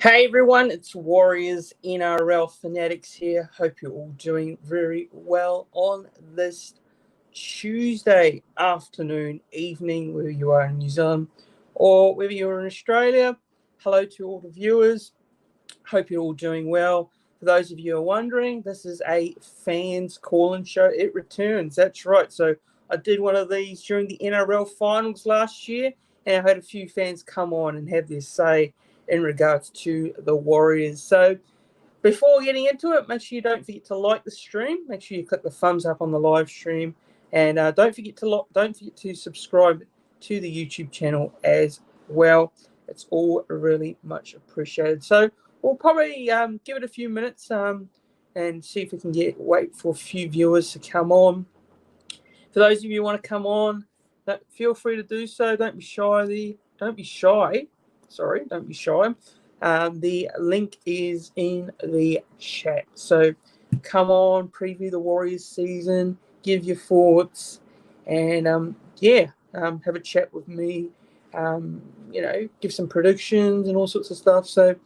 Hey everyone, it's Warriors NRL Fanatics here. Hope you're all doing very well on this Tuesday afternoon, evening, whether you are in New Zealand or whether you're in Australia. Hello to all the viewers. Hope you're all doing well. For those of you who are wondering, this is a fans call-in show. It returns, that's right. So I did one of these during the NRL finals last year, and I had a few fans come on and have their say in regards to the Warriors. So before getting into it, make sure you don't forget to like the stream. Make sure you click the thumbs up on the live stream, and don't forget to subscribe to the YouTube channel as well. It's all really much appreciated. So we'll probably give it a few minutes and see if we can wait for a few viewers to come on. For those of you who want to come on, feel free to do so. Don't be shy. Don't be shy. Don't be shy. The link is in the chat. So come on, preview the Warriors season, give your thoughts, and have a chat with me. Give some predictions and all sorts of stuff. So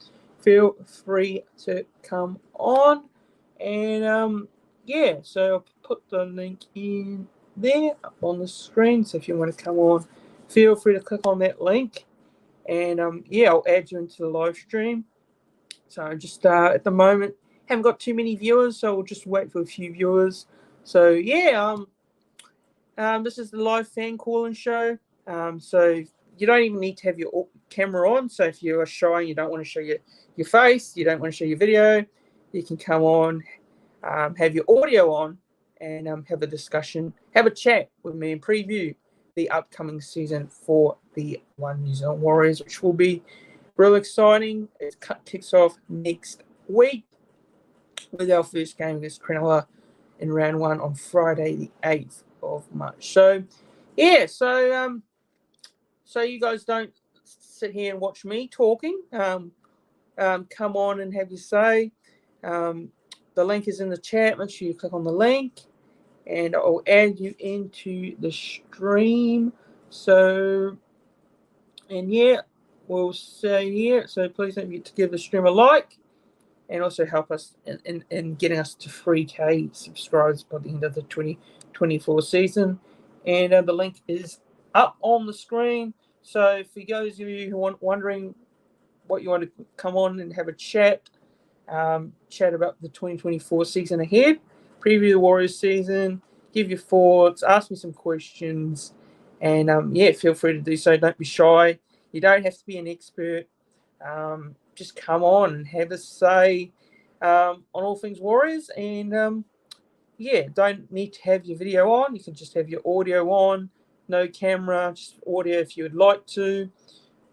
feel free to come on. And so I'll put the link in there up on the screen. So if you want to come on, feel free to click on that link. And I'll add you into the live stream. So just at the moment, haven't got too many viewers, so we'll just wait for a few viewers. So this is the live fan call-in show. So you don't even need to have your camera on. So if you are shy and you don't want to show your face, you don't want to show your video, you can come on, have your audio on, and have a discussion, have a chat with me and preview the upcoming season for the One New Zealand Warriors, which will be real exciting. It kicks off next week with our first game against Cronulla in round one on Friday, the 8th of March. So you guys don't sit here and watch me talking. Come on and have your say. The link is in the chat. Make sure you click on the link, and I'll add you into the stream. So, we'll say here. So please don't forget to give the stream a like, and also help us in getting us to 3K subscribers by the end of the 2024 season. And the link is up on the screen. So for those of you who are wondering what you want to come on and have a chat about the 2024 season ahead, preview the Warriors season, give your thoughts, ask me some questions, and feel free to do so. Don't be shy. You don't have to be an expert. Just come on and have a say on all things Warriors. And don't need to have your video on. You can just have your audio on, no camera, just audio if you would like to.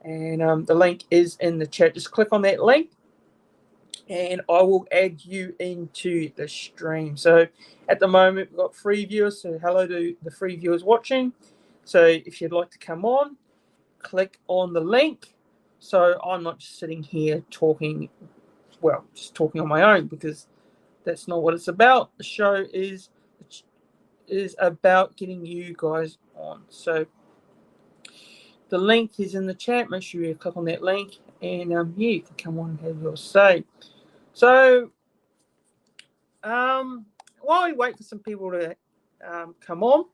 And the link is in the chat. Just click on that link, and I will add you into the stream. So at the moment, we've got 3 viewers. So hello to the 3 viewers watching. So if you'd like to come on, click on the link. So I'm not just sitting here talking on my own, because that's not what it's about. The show is about getting you guys on. So the link is in the chat. Make sure you click on that link, and you can come on and have your say. So while we wait for some people to come on,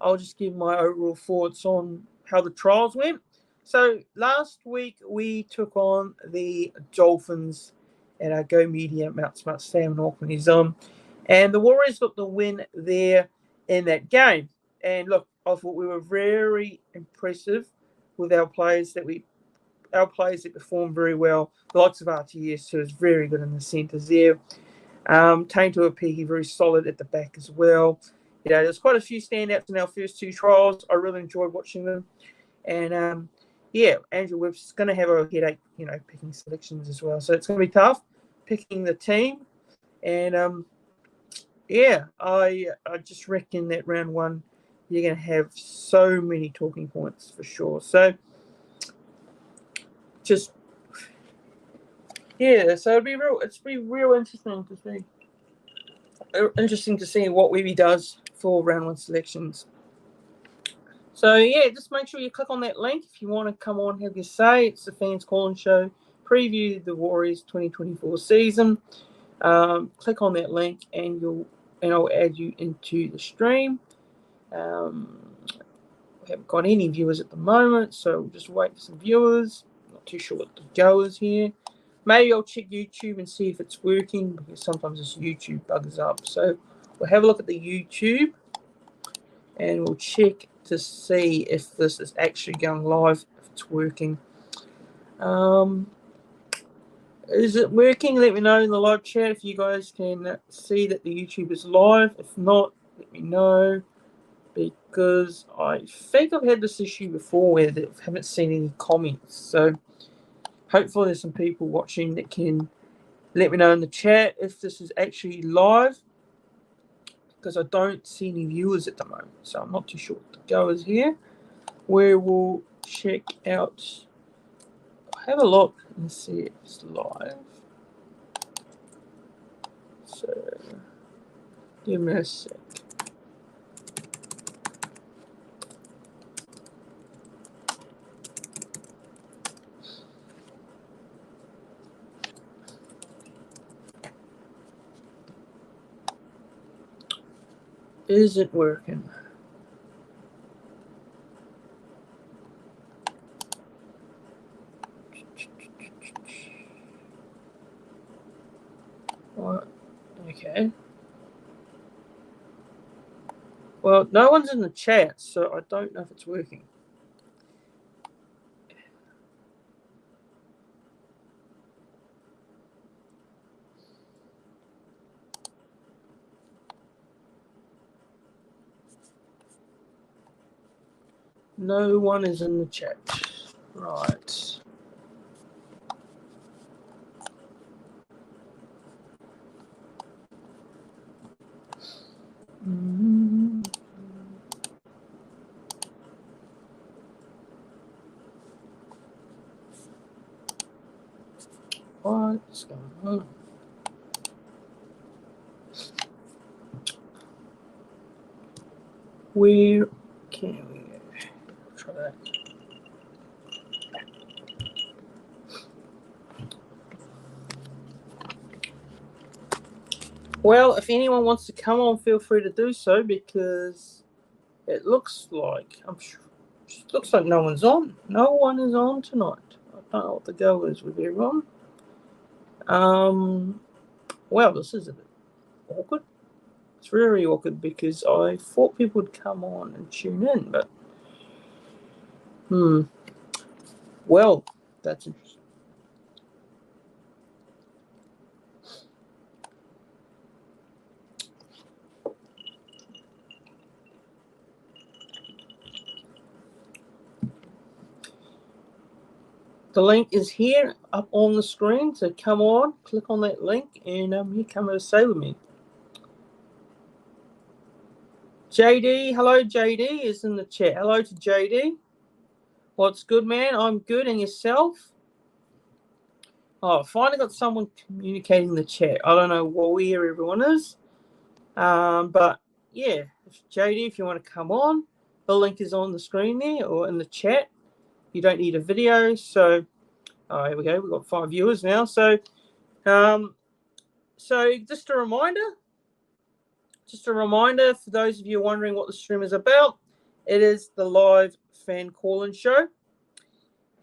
I'll just give my overall thoughts on how the trials went. So last week we took on the Dolphins at our Go Media Mount Smart Stadium in Auckland, New Zealand, and the Warriors got the win there in that game. And look, I thought we were very impressive with our players that performed very well. The likes of RTS, who is very good in the centres there. Tainto Apiki, very solid at the back as well. There's quite a few standouts in our first 2 trials. I really enjoyed watching them. And Andrew Webb's going to have a headache, picking selections as well. So it's going to be tough picking the team. And I just reckon that round 1, you're going to have so many talking points for sure. So so it'll be real interesting to see what Webby does for round 1 selections. So just make sure you click on that link if you want to come on and have your say. It's the fans call-in show, preview the Warriors 2024 season. Click on that link and I'll add you into the stream. We haven't got any viewers at the moment, so we'll just wait for some viewers. Not too sure what the go is here. Maybe I'll check YouTube and see if it's working, because sometimes this YouTube bugs up. So we'll have a look at the YouTube and we'll check to see if this is actually going live, if it's working. Is it working? Let me know in the live chat if you guys can see that the YouTube is live. If not, let me know, because I think I've had this issue before where I haven't seen any comments. So hopefully there's some people watching that can let me know in the chat if this is actually live, because I don't see any viewers at the moment. So I'm not too sure what the go is here. We will check out. Have a look and see if it's live. So give me a sec. Is it working? What? Okay. Well, no one's in the chat, so I don't know if it's working. No one is in the chat. Right. What's going on? Where can we go? Try that. Well, if anyone wants to come on, feel free to do so, because it looks like no one's on. No one is on tonight. I don't know what the go is with everyone. Well, this is a bit awkward. It's very awkward, because I thought people would come on and tune in, but well, that's interesting. The link is here up on the screen, so come on, click on that link, and you come and say with me. JD, hello, JD is in the chat. Hello to JD. What's good, man? I'm good, and yourself? Oh, finally got someone communicating in the chat. I don't know where everyone is, but yeah, JD, if you want to come on, the link is on the screen there or in the chat. You don't need a video, so here we go. We've got 5 viewers now. So just a reminder for those of you wondering what the stream is about. It is the live fan call-in show,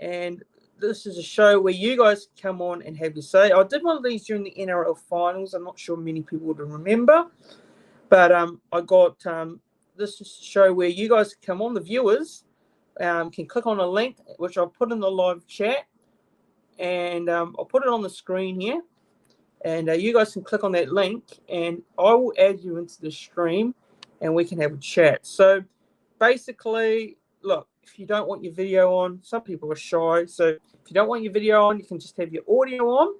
and this is a show where you guys come on and have your say. I did one of these during the NRL finals. I'm not sure many people would remember, but I got this is a show where you guys come on, the viewers can click on a link, which I'll put in the live chat, and I'll put it on the screen here, and you guys can click on that link, and I will add you into the stream, and we can have a chat. So basically, look, if you don't want your video on, some people are shy, so if you don't want your video on, you can just have your audio on,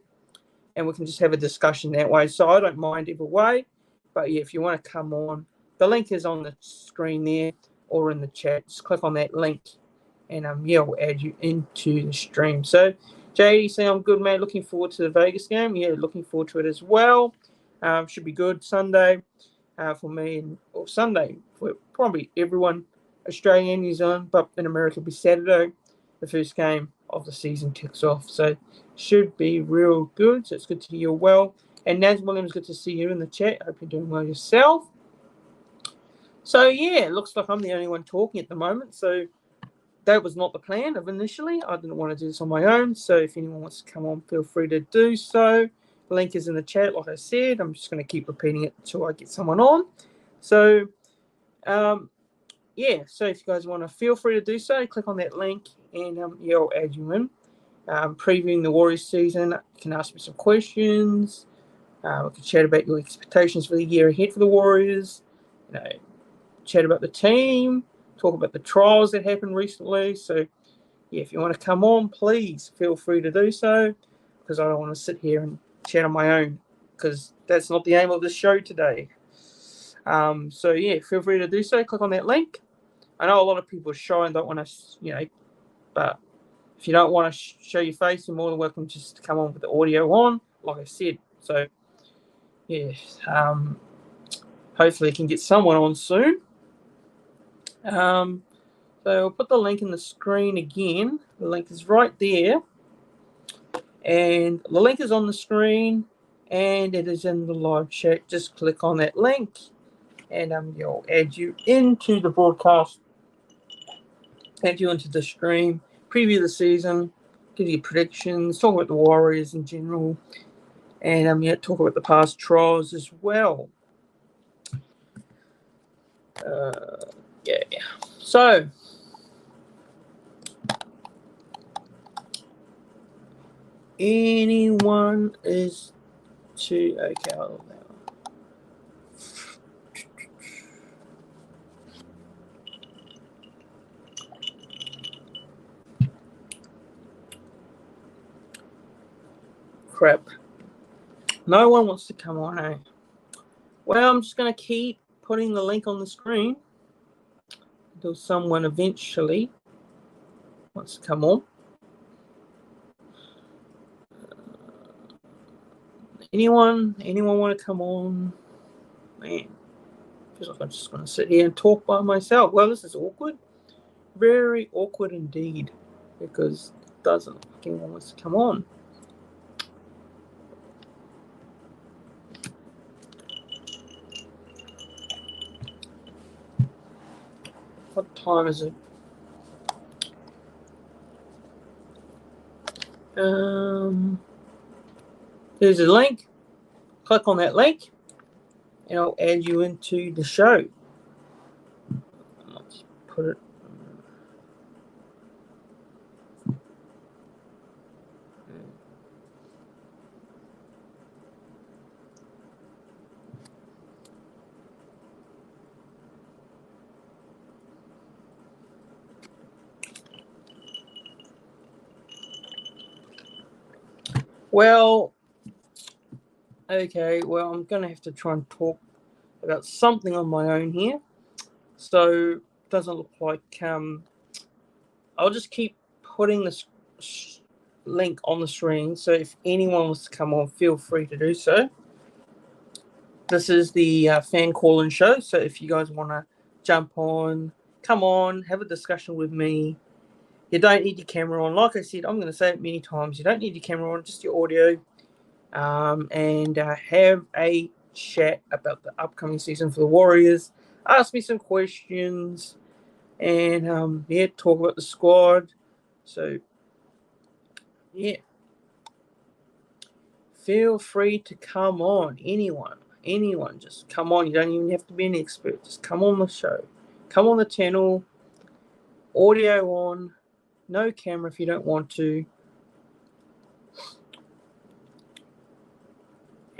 and we can just have a discussion that way. So I don't mind either way, but yeah, if you want to come on, the link is on the screen there or in the chat. Just click on that link, and yeah, I'll add you into the stream. So JD saying I'm good, man. Looking forward to the Vegas game. Yeah, looking forward to it as well. Should be good Sunday for me, or Sunday for probably everyone, Australia and New Zealand, but in America it'll be Saturday, the first game. of the season kicks off. So should be real good. So it's good to hear you're well. And Naz Williams, good to see you in the chat. Hope you're doing well yourself. So yeah, it looks like I'm the only one talking at the moment. So that was not the plan of initially. I didn't want to do this on my own. So if anyone wants to come on, feel free to do so. The link is in the chat, like I said. I'm just going to keep repeating it until I get someone on. So yeah, so if you guys want to, feel free to do so. Click on that link and yeah, I'll add you in. Previewing the Warriors season, you can ask me some questions. We can chat about your expectations for the year ahead for the Warriors. You know, chat about the team, talk about the trials that happened recently. So yeah, if you want to come on, please feel free to do so, because I don't want to sit here and chat on my own, because that's not the aim of the show today. So yeah, feel free to do so. Click on that link. I know a lot of people are shy and don't want to, but if you don't want to show your face, you're more than welcome just to come on with the audio on, like I said. So yeah, hopefully I can get someone on soon. So I'll put the link in the screen again. The link is right there. And the link is on the screen and it is in the live chat. Just click on that link and you'll add you into the broadcast, add you into the stream, preview the season, give you predictions, talk about the Warriors in general, and talk about the past trials as well. Yeah. So anyone is to okay. Crap. No one wants to come on, eh? Well, I'm just going to keep putting the link on the screen until someone eventually wants to come on. Anyone want to come on? Man, feels like I'm just going to sit here and talk by myself. Well, this is awkward. Very awkward indeed, because it doesn't look like anyone wants to come on. What time is it? There's a link. Click on that link and I'll add you into the show. Let's put it. Well, okay, well, I'm going to have to try and talk about something on my own here. So it doesn't look like I'll just keep putting this link on the screen. So if anyone wants to come on, feel free to do so. This is the fan call-in show. So if you guys want to jump on, come on, have a discussion with me. You don't need your camera on. Like I said, I'm going to say it many times. You don't need your camera on, just your audio. And have a chat about the upcoming season for the Warriors. Ask me some questions. And, talk about the squad. So, yeah. Feel free to come on. Anyone. Just come on. You don't even have to be an expert. Just come on the show. Come on the channel. Audio on. No camera if you don't want to.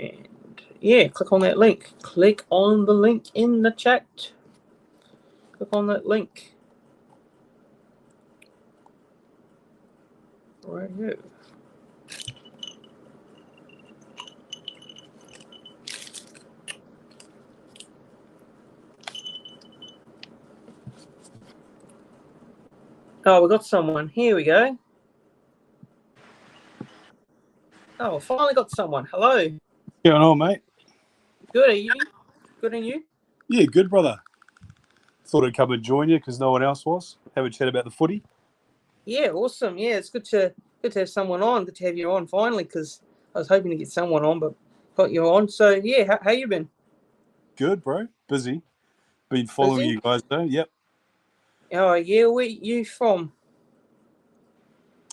And yeah, click on that link. Click on the link in the chat. Click on that link. Right here. Oh, we got someone. Here we go. Oh, finally got someone. Hello. Going on, mate? Good, are you? Good, and you? Yeah, good, brother. Thought I'd come and join you because no one else was. Have a chat about the footy. Yeah, awesome. Yeah, it's good to have someone on. Good to have you on finally, because I was hoping to get someone on, but got you on. So yeah, how you been? Good, bro. Busy. Been following Busy? you guys though. Yep. Oh yeah, where you from?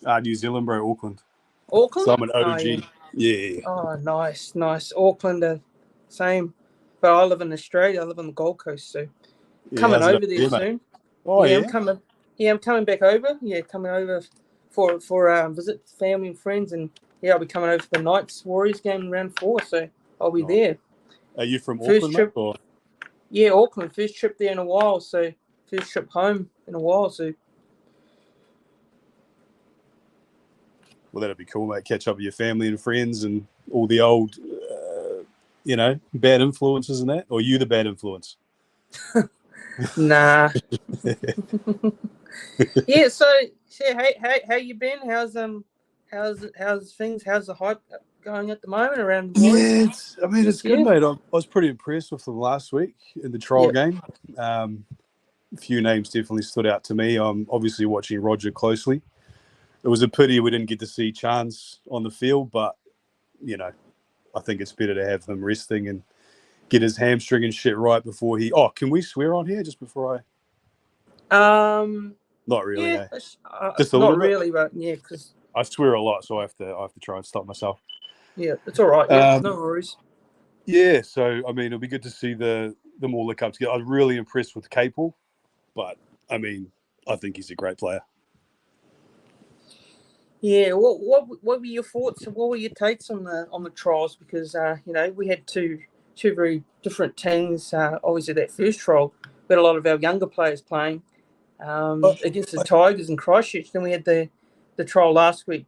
New Zealand, bro. Auckland. So Auckland? I'm an Oh yeah. OG. Yeah. Oh nice. Auckland, same. But I live in Australia. I live on the Gold Coast, so Yeah. coming How's it up over there there, mate? soon. Oh Yeah, I'm yeah. coming. Yeah, I'm coming back over. Yeah, coming over for visit family and friends, and yeah, I'll be coming over for the Knights Warriors game in round 4. So I'll be Oh. there. Are you from First Auckland, mate? trip. Or Yeah, Auckland. First trip there in a while. So first trip home in a while. So well, that'd be cool, mate. Catch up with your family and friends and all the old, bad influences and that. Or you the bad influence? nah. Yeah. So how you been? How's things? How's the hype going at the moment around the boys? Yeah, it's good, Yeah. mate. I was pretty impressed with them last week in the trial Yeah. game. A few names definitely stood out to me. I'm obviously watching Roger closely. It was a pity we didn't get to see Chance on the field, but I think it's better to have him resting and get his hamstring and shit right before he. Oh, can we swear on here just before I? Um. Not really, Yeah. eh? Just a Not little bit. really, but yeah, because I swear a lot, so I have to try and stop myself. yeah, it's all right. Yeah, no worries. Yeah, so I mean, it'll be good to see them all look up together. I was really impressed with Capel, but I mean, I think he's a great player. Yeah, what were your thoughts? What were your takes on the trials? Because we had two very different teams. Obviously, that first trial, we had a lot of our younger players playing But against the Tigers and Christchurch. Then we had the trial last week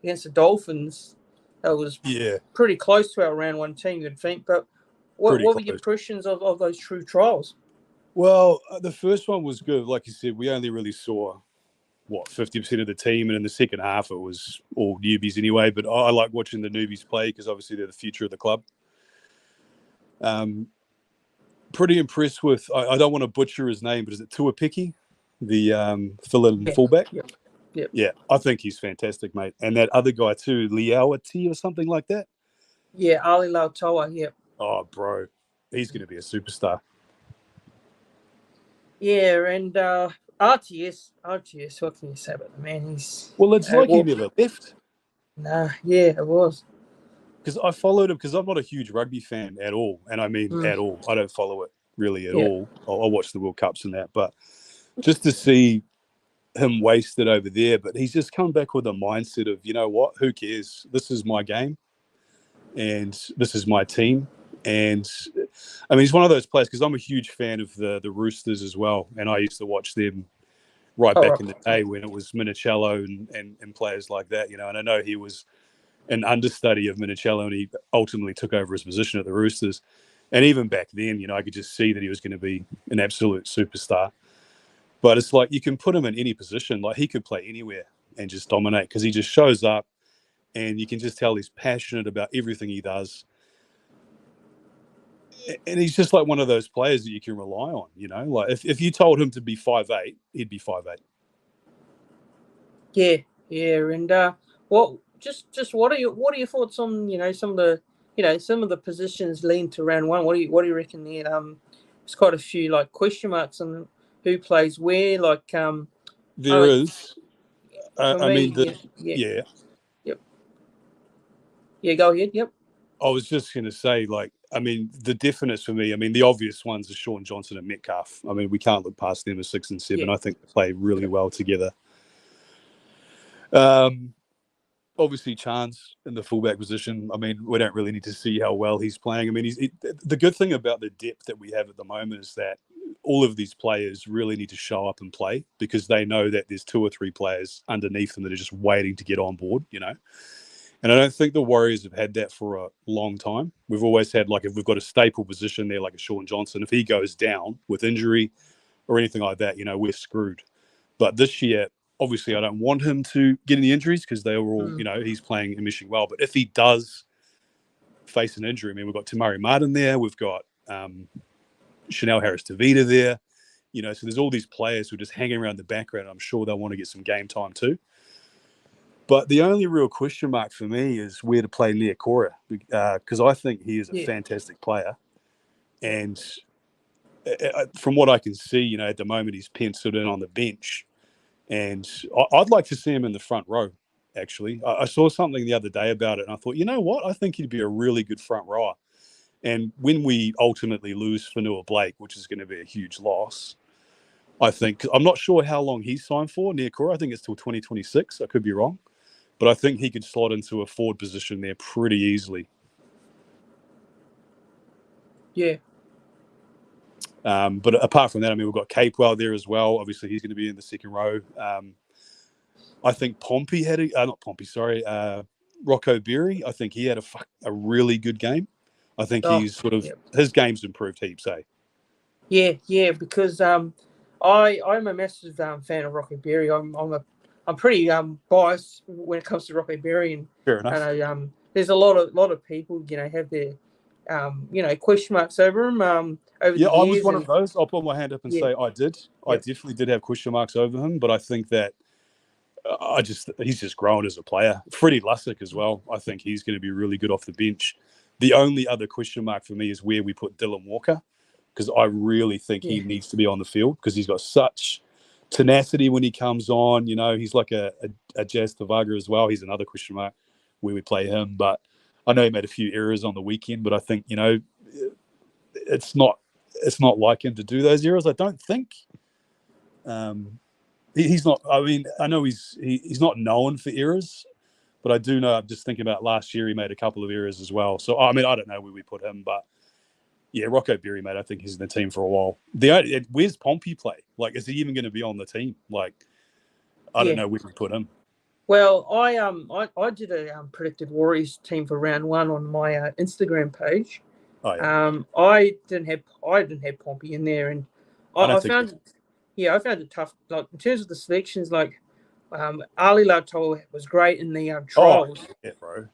against the Dolphins. That was yeah, pretty close to our round 1 team, you'd think. But pretty what were your close. impressions of those true trials? Well, the first one was good. Like you said, we only really saw 50% of the team, and in the second half it was all newbies anyway. But I like watching the newbies play because obviously they're the future of the club. Pretty impressed with. I don't want to butcher his name, but is it Tuapiki, the fill-in fullback? Yep. Yeah, I think he's fantastic, mate. And that other guy too, Leauati or something like that. Yeah, Ali Lautoa. Yep. Oh, bro, he's going to be a superstar. Yeah, and RTS. What can you say about the man? He's Well, it's like he never left. Nah, yeah, it was. Because I followed him because I'm not a huge rugby fan at all, and I mean at all. I don't follow it really at all. I'll watch the World Cups and that, but just to see him wasted over there, but he's just come back with a mindset of, you know what, who cares? This is my game, and this is my team. And I mean, he's one of those players because I'm a huge fan of the Roosters as well, and I used to watch them right back in the day when it was Minicello and players like that, And I know he was an understudy of Minicello, and he ultimately took over his position at the Roosters. And even back then, I could just see that he was going to be an absolute superstar. But it's like you can put him in any position. Like he could play anywhere and just dominate because he just shows up, and you can just tell he's passionate about everything he does. And he's just like one of those players that you can rely on. Like if you told him to be 5'8", he'd be 5'8". Yeah, and what what are your thoughts on some of the positions lean to round 1? What do you reckon there? There's quite a few like question marks on who plays where. Like There is. for I me, mean, yeah, yep, yeah. Go ahead. Yep. I was just going to say, like, I mean, the definites for me, I mean, the obvious ones are Sean Johnson and Metcalf. I mean, we can't look past them as 6 and 7. Yeah. I think they play really well together. Obviously, Chance in the fullback position. I mean, we don't really need to see how well he's playing. I mean, the good thing about the depth that we have at the moment is that all of these players really need to show up and play because they know that there's 2 or 3 players underneath them that are just waiting to get on board, And I don't think the Warriors have had that for a long time. We've always had, like, if we've got a staple position there, like a Sean Johnson, if he goes down with injury or anything like that, we're screwed. But this year, obviously, I don't want him to get any injuries because they were all, he's playing and meshing well. But if he does face an injury, I mean, we've got Tamari Martin there, we've got Chanel Harris-Tavita there, You know, so there's all these players who are just hanging around the background. I'm sure they'll want to get some game time too. But the only real question mark for me is where to play Niakora, because I think he is a fantastic player. And from what I can see, you know, at the moment he's penciled in on the bench. And I'd like to see him in the front row, actually. I saw something the other day about it, and I thought, you know what? I think he'd be a really good front rower. And when we ultimately lose Fanua Blake, which is going to be a huge loss, I think, I'm not sure how long he's signed for, Niakora. I think it's till 2026. I could be wrong. But I think he could slot into a forward position there pretty easily. Yeah. But apart from that, I mean, we've got Capewell there as well. Obviously, he's going to be in the second row. I think Pompey had Rocco Berry. I think he had a really good game. I think he's sort of his game's improved heaps, eh? Yeah, because I'm a massive fan of Rocco Berry. I'm pretty biased when it comes to Rocco Berry, and fair enough. And there's a lot of people, you know, have their question marks over him. Over the years, I was one of those. I'll put my hand up and say I did. I definitely did have question marks over him, but I think that he's just grown as a player. Freddie Lussick as well. I think he's going to be really good off the bench. The only other question mark for me is where we put Dylan Walker, because I really think he needs to be on the field because he's got such tenacity when he comes on. You know, he's like a Jazz Tavaga as well. He's another question mark where we play him. But I know he made a few errors on the weekend, but I think, you know, it's not like him to do those errors. I don't think. He's not. I mean, I know he's not known for errors, but I do know. I'm just thinking about last year. He made a couple of errors as well. So I mean, I don't know where we put him, but yeah, Rocco Berry, mate. I think he's in the team for a while. Where's Pompey play? Like, is he even going to be on the team? Like, I don't know where we put him. Well, I did a predicted Warriors team for round one on my Instagram page. Oh, yeah. I didn't have Pompey in there, and I found it tough. Like in terms of the selections, like Ali Lautoa was great in the trials. Oh, yeah, bro.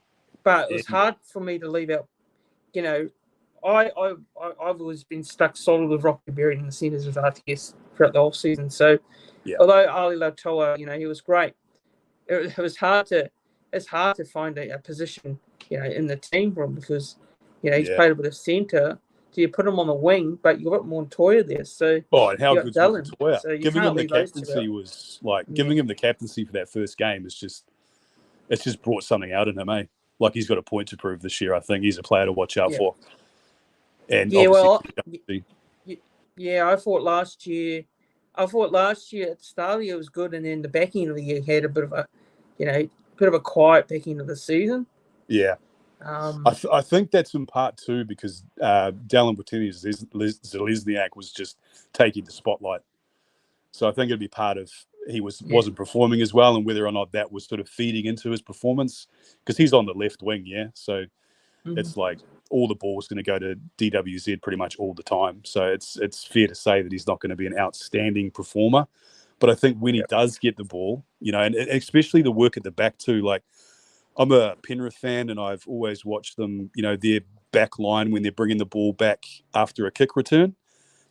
But it was hard for me to leave out. You know, I've always been stuck solid with Rocco Berry in the centres of RTS throughout the whole season. So, although Ali Lautoa, you know, he was great, it was hard to find a position, you know, in the team for him because, you know, he's played a bit of centre. So you put him on the wing, but you've got Montoya there. So and how good's Montoya? So giving him the captaincy was like giving him the captaincy for that first game is it's just brought something out in him, eh? Like he's got a point to prove this year. I think he's a player to watch out for. And I thought last year at the start of the year was good, and then the back end of the year had a bit of a quiet back end of the season. Yeah. I think that's in part too because Dallin Botini-Zelezniak was just taking the spotlight. So I think it'd be part of he wasn't performing as well, and whether or not that was sort of feeding into his performance because he's on the left wing, so it's like all the ball's going to go to DWZ pretty much all the time. So it's fair to say that he's not going to be an outstanding performer, but I think when he does get the ball, you know, and especially the work at the back too, like. I'm a Penrith fan, and I've always watched them, you know, their back line when they're bringing the ball back after a kick return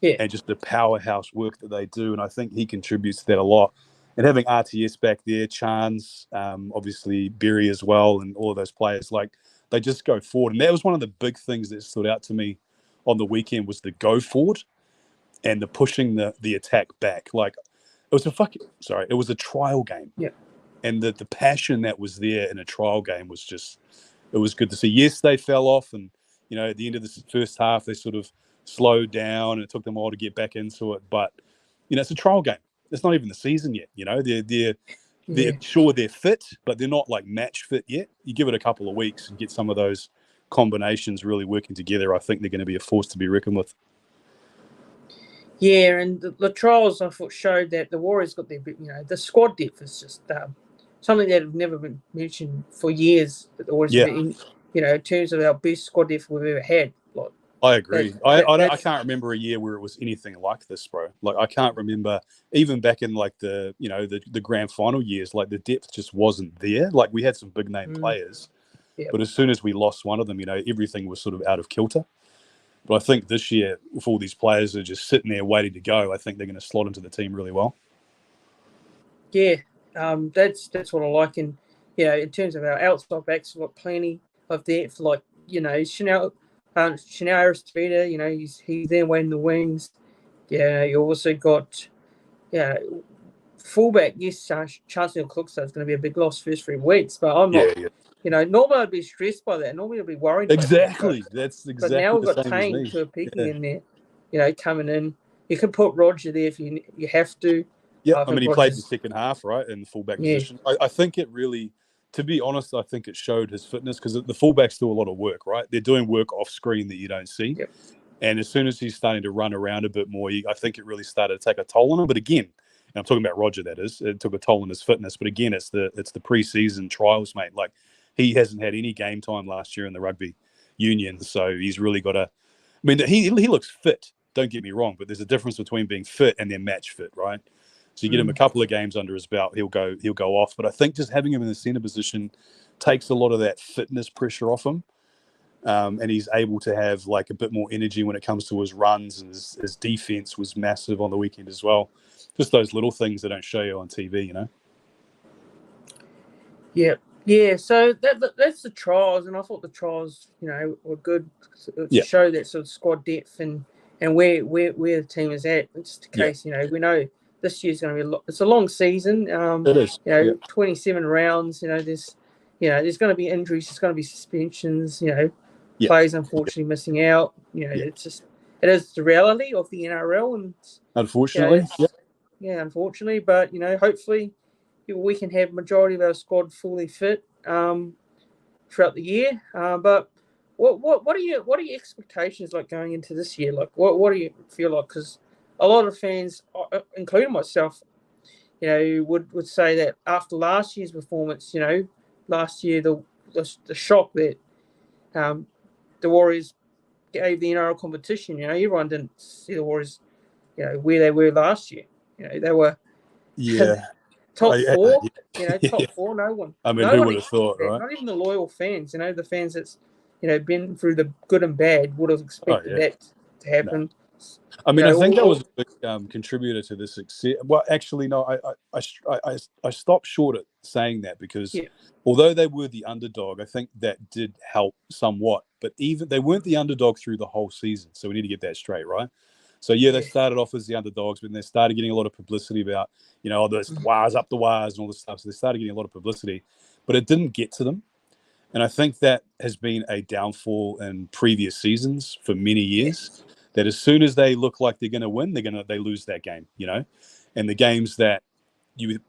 and just the powerhouse work that they do. And I think he contributes to that a lot. And having RTS back there, Chance, obviously Berry as well, and all of those players, like they just go forward. And that was one of the big things that stood out to me on the weekend was the go forward and the pushing the attack back. Like it was a trial game. Yeah. And the passion that was there in a trial game was it was good to see. Yes, they fell off. And, you know, at the end of the first half, they sort of slowed down and it took them a while to get back into it. But, you know, it's a trial game. It's not even the season yet. You know, they're sure they're fit, but they're not like match fit yet. You give it a couple of weeks and get some of those combinations really working together. I think they're going to be a force to be reckoned with. Yeah, and the trials I thought showed that the Warriors got their, you know, the squad depth is just something that have never been mentioned for years. That the Warriors have been, you know, in terms of our best squad depth we've ever had. Like, I agree. I can't remember a year where it was anything like this, bro. Like I can't remember even back in like the, you know, the grand final years, like the depth just wasn't there. Like we had some big name players, but as soon as we lost one of them, you know, everything was sort of out of kilter. But I think this year, with all these players that are just sitting there waiting to go, I think they're going to slot into the team really well. Yeah, that's what I like. And, in terms of our outside backs, we've got plenty of depth. Like, Chanel Aristida, he's there waiting the wings. Yeah, you also got, fullback. Yes, Chancellor Cookson is going to be a big loss first 3 weeks, but I'm not. Normally I'd be stressed by that. Normally I'd be worried. Exactly. About that, That's but exactly now we've the got same as Tane me. Tuapiki in there, coming in. You can put Roger there if you have to. Yeah, I mean, he played the second half, right, in the fullback position. I think it really, to be honest, I think it showed his fitness because the fullbacks do a lot of work, right? They're doing work off screen that you don't see. Yep. And as soon as he's starting to run around a bit more, I think it really started to take a toll on him. But again, and I'm talking about Roger, that is, it took a toll on his fitness. But again, it's the preseason trials, mate. Like, he hasn't had any game time last year in the rugby union, so he's really got to. I mean, he looks fit. Don't get me wrong, but there's a difference between being fit and then match fit, right? So you get him a couple of games under his belt, he'll go off. But I think just having him in the centre position takes a lot of that fitness pressure off him, and he's able to have like a bit more energy when it comes to his runs, and his defense was massive on the weekend as well. Just those little things they don't show you on TV, Yeah. So that's the trials, and I thought the trials, were good to show that sort of squad depth and where the team is at. It's the case, we know this year's going to be it's a long season. It is. 27 rounds. There's going to be injuries. There's going to be suspensions. Players unfortunately missing out. It's just it is the reality of the NRL, and unfortunately, unfortunately. But hopefully we can have majority of our squad fully fit throughout the year. But what are your expectations like going into this year? Like what do you feel like? Because a lot of fans, including myself, would say that after last year's performance, last year the shock that the Warriors gave the NRL competition, everyone didn't see the Warriors, where they were last year. They were top four. Top four. No one. I mean, who would have thought, right? Not even the loyal fans. The fans that's been through the good and bad would have expected that to happen. No. I mean, I think that was a big contributor to the success. Well, actually, no, I stopped short at saying that because although they were the underdog, I think that did help somewhat. But even they weren't the underdog through the whole season, so we need to get that straight, right? So they started off as the underdogs, but then they started getting a lot of publicity about, this wires up the wires and all this stuff. So they started getting a lot of publicity, but it didn't get to them. And I think that has been a downfall in previous seasons for many years. That as soon as they look like they're going to win, they lose that game, and the games that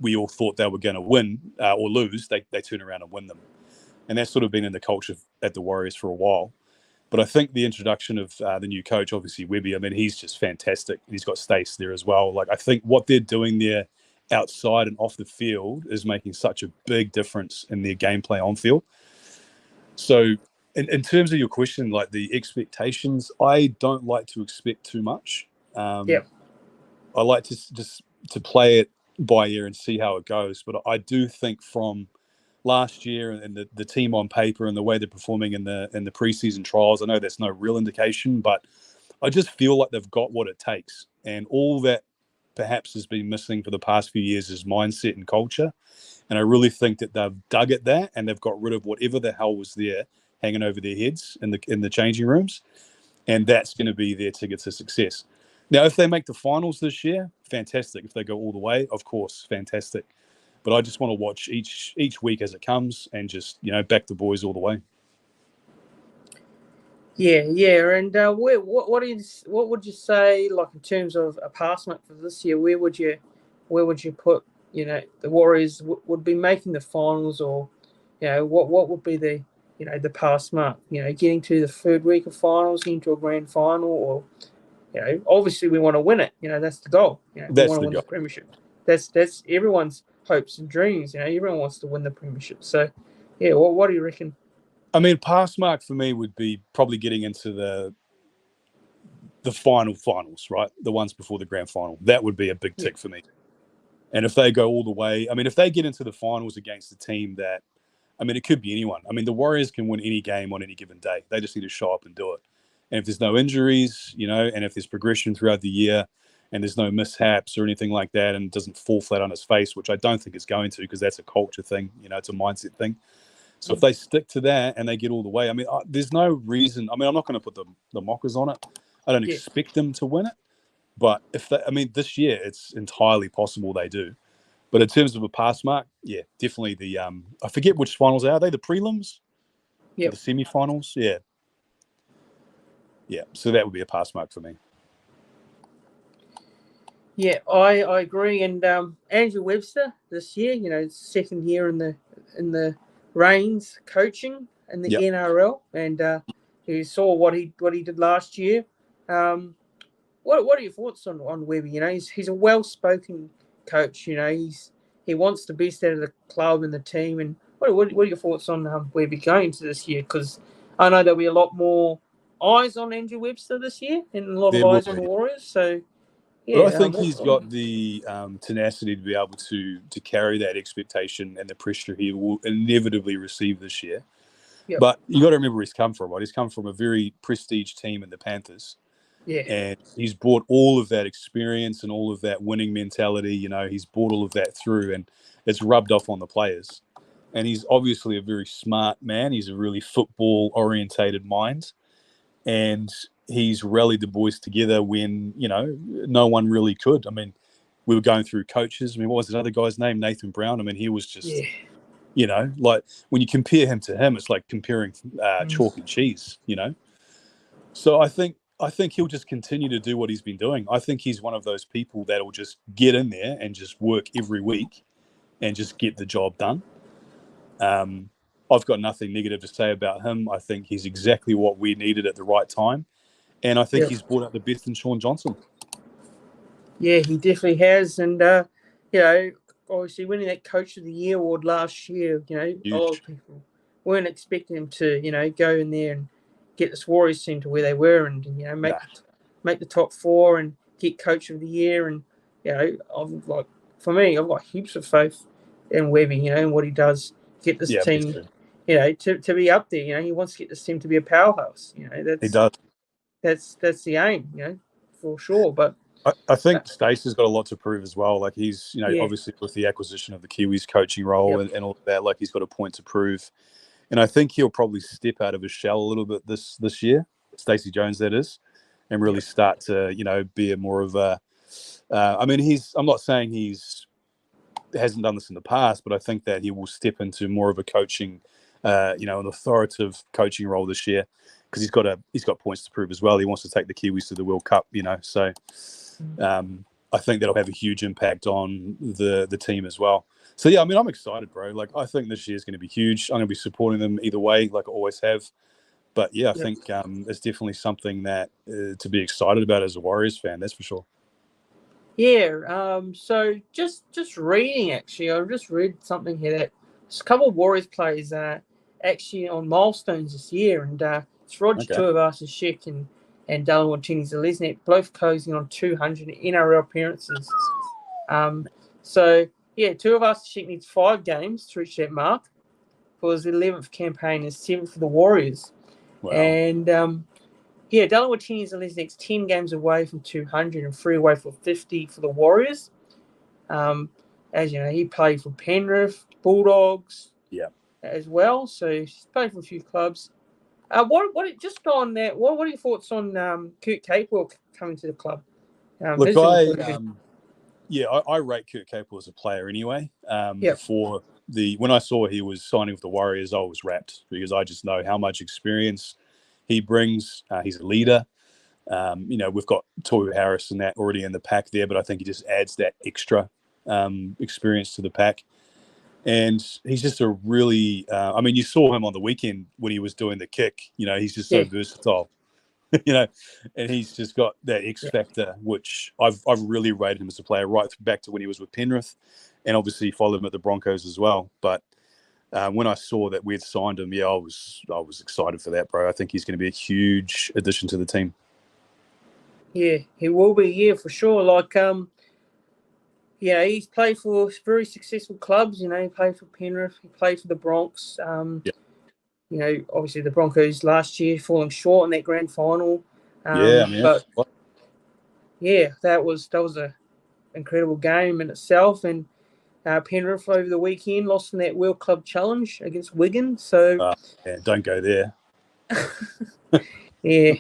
we all thought they were going to win or lose, they turn around and win them. And that's sort of been in the culture at the Warriors for a while. But I think the introduction of the new coach, obviously Webby, I mean, he's just fantastic. He's got Stace there as well. Like, I think what they're doing there outside and off the field is making such a big difference in their gameplay on field. So in terms of your question, like the expectations, I don't like to expect too much. I like to just to play it by ear and see how it goes. But I do think from last year and the team on paper and the way they're performing in the preseason trials, I know that's no real indication, but I just feel like they've got what it takes. And all that perhaps has been missing for the past few years is mindset and culture. And I really think that they've dug at that and they've got rid of whatever the hell was there hanging over their heads in the changing rooms. And that's going to be their ticket to success. Now, if they make the finals this year, fantastic. If they go all the way, of course, fantastic. But I just want to watch each week as it comes and just, back the boys all the way. Yeah. And what would you say, like in terms of a pass mark for this year? Where would you put? The Warriors would be making the finals, or what would be the the pass mark? Getting to the third week of finals, into a grand final, or obviously we want to win it. That's the goal. We want to win the premiership. That's everyone's hopes and dreams. Everyone wants to win the premiership. So, what do you reckon? I mean, pass mark for me would be probably getting into the finals, right? The ones before the grand final. That would be a big tick for me. And if they go all the way, I mean, if they get into the finals against a team that, I mean, it could be anyone. I mean, the Warriors can win any game on any given day. They just need to show up and do it. And if there's no injuries, and if there's progression throughout the year and there's no mishaps or anything like that, and it doesn't fall flat on his face, which I don't think it's going to, because that's a culture thing, it's a mindset thing. So if they stick to that and they get all the way, there's no reason. I'm not going to put the mockers on it. I don't expect them to win it. But this year it's entirely possible they do. But in terms of a pass mark, yeah, definitely the I forget which finals are they, the prelims? Yeah. The semi-finals? Yeah. Yeah. So that would be a pass mark for me. Yeah, I agree. And Andrew Webster this year, second year in the reins coaching in the NRL, and you saw what he did last year. What are your thoughts on Webby? He's a well-spoken coach. He wants the best out of the club and the team. And what are your thoughts on Webby going into this year? Because I know there'll be a lot more eyes on Andrew Webster this year, and a lot of eyes on the Warriors. So. Yeah, but I think he's got the tenacity to be able to carry that expectation and the pressure he will inevitably receive this year. Yep. But you got to remember where he's come from, right? He's come from a very prestige team in the Panthers. Yeah. And he's brought all of that experience and all of that winning mentality. He's brought all of that through, and it's rubbed off on the players. And he's obviously a very smart man. He's a really football-orientated mind. And he's rallied the boys together when, no one really could. We were going through coaches. What was the other guy's name? Nathan Brown. He was just, like when you compare him to him, it's like comparing chalk and cheese, So I think he'll just continue to do what he's been doing. I think he's one of those people that will just get in there and just work every week and just get the job done. I've got nothing negative to say about him. I think he's exactly what we needed at the right time. And I think he's brought out the best in Shaun Johnson. Yeah, he definitely has. And, obviously winning that Coach of the Year award last year, a lot of people weren't expecting him to, go in there and get this Warriors team to where they were and, make the top four and get Coach of the Year. And, for me, I've got heaps of faith in Webby, and what he does, get this team, to be up there. He wants to get this team to be a powerhouse. He does. That's the aim, for sure. But I think Stacey's got a lot to prove as well. Like he's, obviously with the acquisition of the Kiwis coaching role and all of that, like he's got a point to prove. And I think he'll probably step out of his shell a little bit this year, Stacey Jones, that is, and really start to, be a more of a. I'm not saying hasn't done this in the past, but I think that he will step into more of a coaching, an authoritative coaching role this year, because he's got points to prove as well. He wants to take the Kiwis to the World Cup, so I think that'll have a huge impact on the team as well. So yeah, I'm excited, bro. Like I think this year is going to be huge. I'm going to be supporting them either way, like I always have. But yeah, I think it's definitely something that to be excited about as a Warriors fan. That's for sure. Yeah. So just reading, actually, I've just read something here that a couple of Warriors players are actually on milestones this year, and it's Roger Tuivasa-Sheck and Dallin Watene-Zelezniak, both closing on 200 NRL appearances. So yeah, Tuivasa-Sheck needs 5 games to reach that mark for his 11th campaign and 7th for the Warriors. Wow. And Dallin Watene-Zelezniak's 10 games away from 200 and 3 away from 50 for the Warriors. As you know, he played for Penrith, Bulldogs, as well. So he's played for a few clubs. Just on that? What are your thoughts on Kurt Capewell coming to the club? Look, I rate Kurt Capewell as a player anyway. When I saw he was signing with the Warriors, I was rapt because I just know how much experience he brings. He's a leader. We've got Tohu Harris and that already in the pack there, but I think he just adds that extra experience to the pack. And he's just a really, you saw him on the weekend when he was doing the kick. He's just so versatile. And he's just got that X factor, which I've really rated him as a player right back to when he was with Penrith, and obviously followed him at the Broncos as well. But when I saw that we'd signed him, I was excited for that, bro. I think he's going to be a huge addition to the team. Yeah, he will be, for sure. Like, he's played for very successful clubs. He played for Penrith, he played for the Bronx. obviously the Broncos last year falling short in that grand final. But yeah, that was a incredible game in itself. And Penrith over the weekend lost in that World Club Challenge against Wigan. So don't go there. Yeah,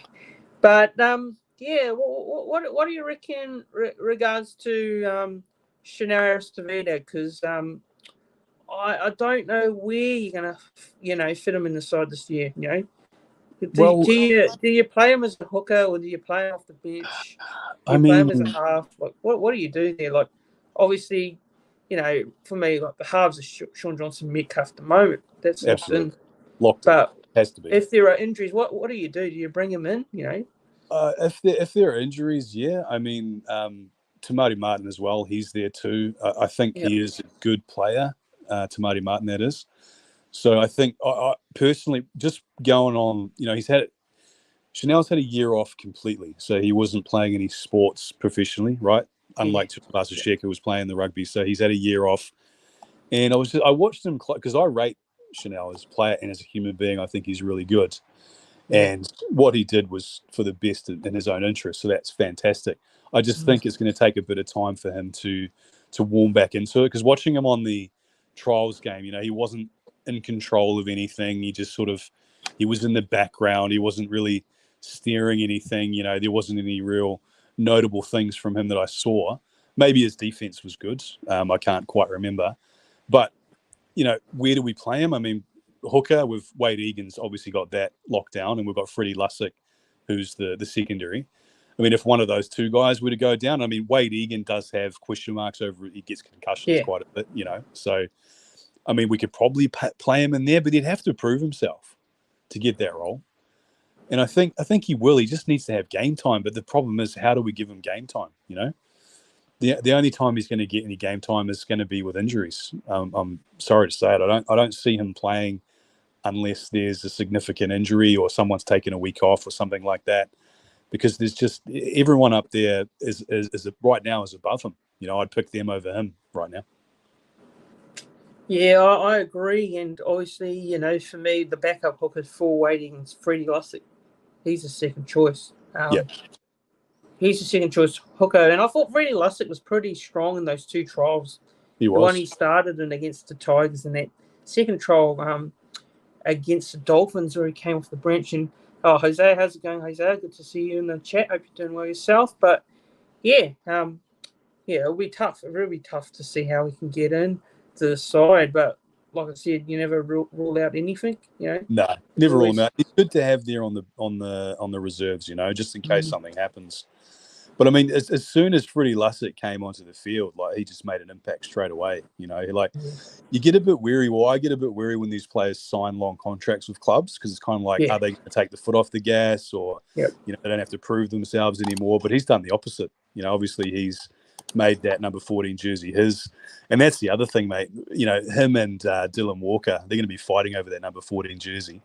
but what do you reckon regards to Chanel Aristotavida? Because I don't know where you're gonna fit him in the side this year. Do you play him as a hooker, or do you play him off the bench? Do you play him as a half? Like what do you do there? Like obviously, for me, like the halves are Sean Johnson, Metcalf at the moment. That's locked in. Has to be. If there are injuries, what do you do? Do you bring him in? If there are injuries, yeah. I mean, Tamati Martin as well. He's there too. I think he is a good player. Tamati Martin, that is. So I think I personally, just going on, Chanel's had a year off completely. So he wasn't playing any sports professionally, right? Unlike Tuivasa Sheck, who was playing the rugby. So he's had a year off. And I watched him because I rate Chanel as a player and as a human being. I think he's really good. And what he did was for the best in his own interest. So that's fantastic. I just think it's going to take a bit of time for him to warm back into it. Because watching him on the trials game, he wasn't in control of anything. He just he was in the background. He wasn't really steering anything. There wasn't any real notable things from him that I saw. Maybe his defense was good. I can't quite remember. But, where do we play him? I mean, hooker with Wade Egan's obviously got that locked down, and we've got Freddie Lussick, who's the secondary. I mean, if one of those two guys were to go down, I mean, Wade Egan does have question marks over it. He gets concussions quite a bit, So, I mean, we could probably play him in there, but he'd have to prove himself to get that role. And I think he will. He just needs to have game time. But the problem is, how do we give him game time? The only time he's going to get any game time is going to be with injuries. I'm sorry to say it. I don't see him playing unless there's a significant injury or someone's taken a week off or something like that. Because there's just everyone up there is right now is above him. I'd pick them over him right now. Yeah, I agree. And obviously, for me, the backup hooker for Waiting is Freddie Lussick. He's a second choice. He's a second choice hooker. And I thought Freddie Lussick was pretty strong in those two trials. The one he started in against the Tigers, and that second trial against the Dolphins where he came off the bench. And Jose, how's it going, Jose? Good to see you in the chat. Hope you're doing well yourself. But it'll be tough. It'll really be tough to see how he can get in to the side. But like I said, you never rule out anything. No, never rule him out. It's good to have there on the reserves. Just in case something happens. But I mean, as soon as Freddie Lussick came onto the field, he just made an impact straight away. You get a bit weary. Well, I get a bit weary when these players sign long contracts with clubs because it's kind of like, are they going to take the foot off the gas, or they don't have to prove themselves anymore? But he's done the opposite. Obviously he's made that number 14 jersey his, and that's the other thing, mate. Him and Dylan Walker, they're going to be fighting over that number 14 jersey.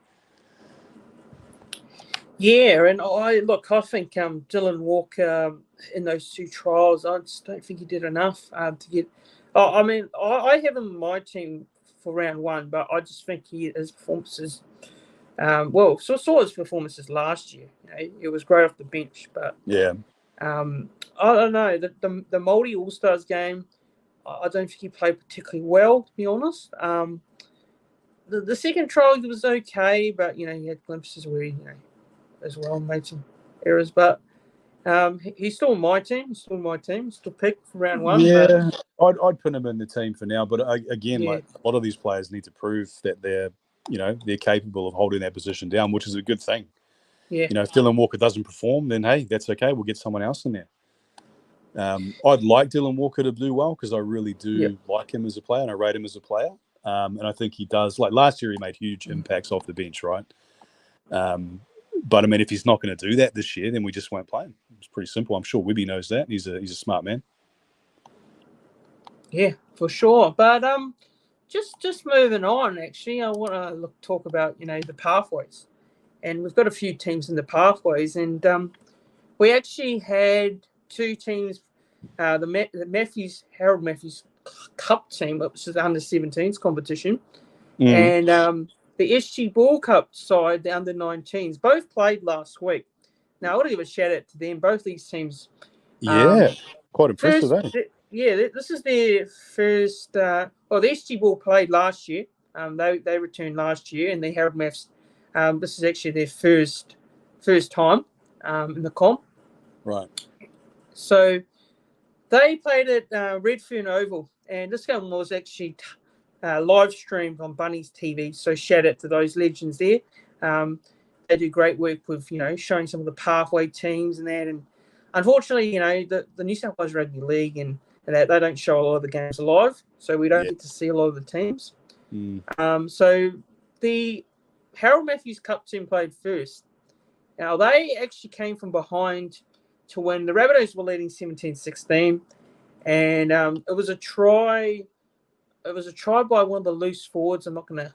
Yeah, and I think Dylan Walker in those two trials, I just don't think he did enough to get. I have him in my team for round one, but I just think his performances. So his performances last year. It was great off the bench, but I don't know the Māori All Stars game. I don't think he played particularly well, to be honest. The second trial was okay, but he had glimpses where he as well made some errors, but he's still on my team. Still picked for round one. Yeah, I'd put him in the team for now. But again, a lot of these players need to prove that they're capable of holding that position down, which is a good thing. Yeah. If Dylan Walker doesn't perform, then hey, that's okay. We'll get someone else in there. I'd like Dylan Walker to do well because I really do like him as a player and I rate him as a player. And I think he does. Like last year, he made huge impacts off the bench, right? But I mean, if he's not going to do that this year, then we just won't play him. It's pretty simple. I'm sure Wibby knows that. He's a smart man. Yeah, for sure. But just moving on. Actually, I want to talk about the pathways, and we've got a few teams in the pathways, and we actually had two teams. The Harold Matthews Cup team, which is the under-17s competition, and the SG Ball Cup side, the under-19s, both played last week. Now, I want to give a shout-out to them. Both these teams... quite impressive, eh? This is their first... the SG Ball played last year. They returned last year, and the Harold Maths, this is actually their first time in the comp. Right. So they played at Redfern Oval, and this game was actually live streamed on Bunnies TV. So shout out to those legends there. They do great work with showing some of the pathway teams and that. And unfortunately, the New South Wales Rugby League and that they don't show a lot of the games live, so we don't get to see a lot of the teams. So the Harold Matthews Cup team played first. Now, they actually came from behind to win. The Rabbitohs were leading 17-16, and it was a try. It was a try by one of the loose forwards. I'm not going to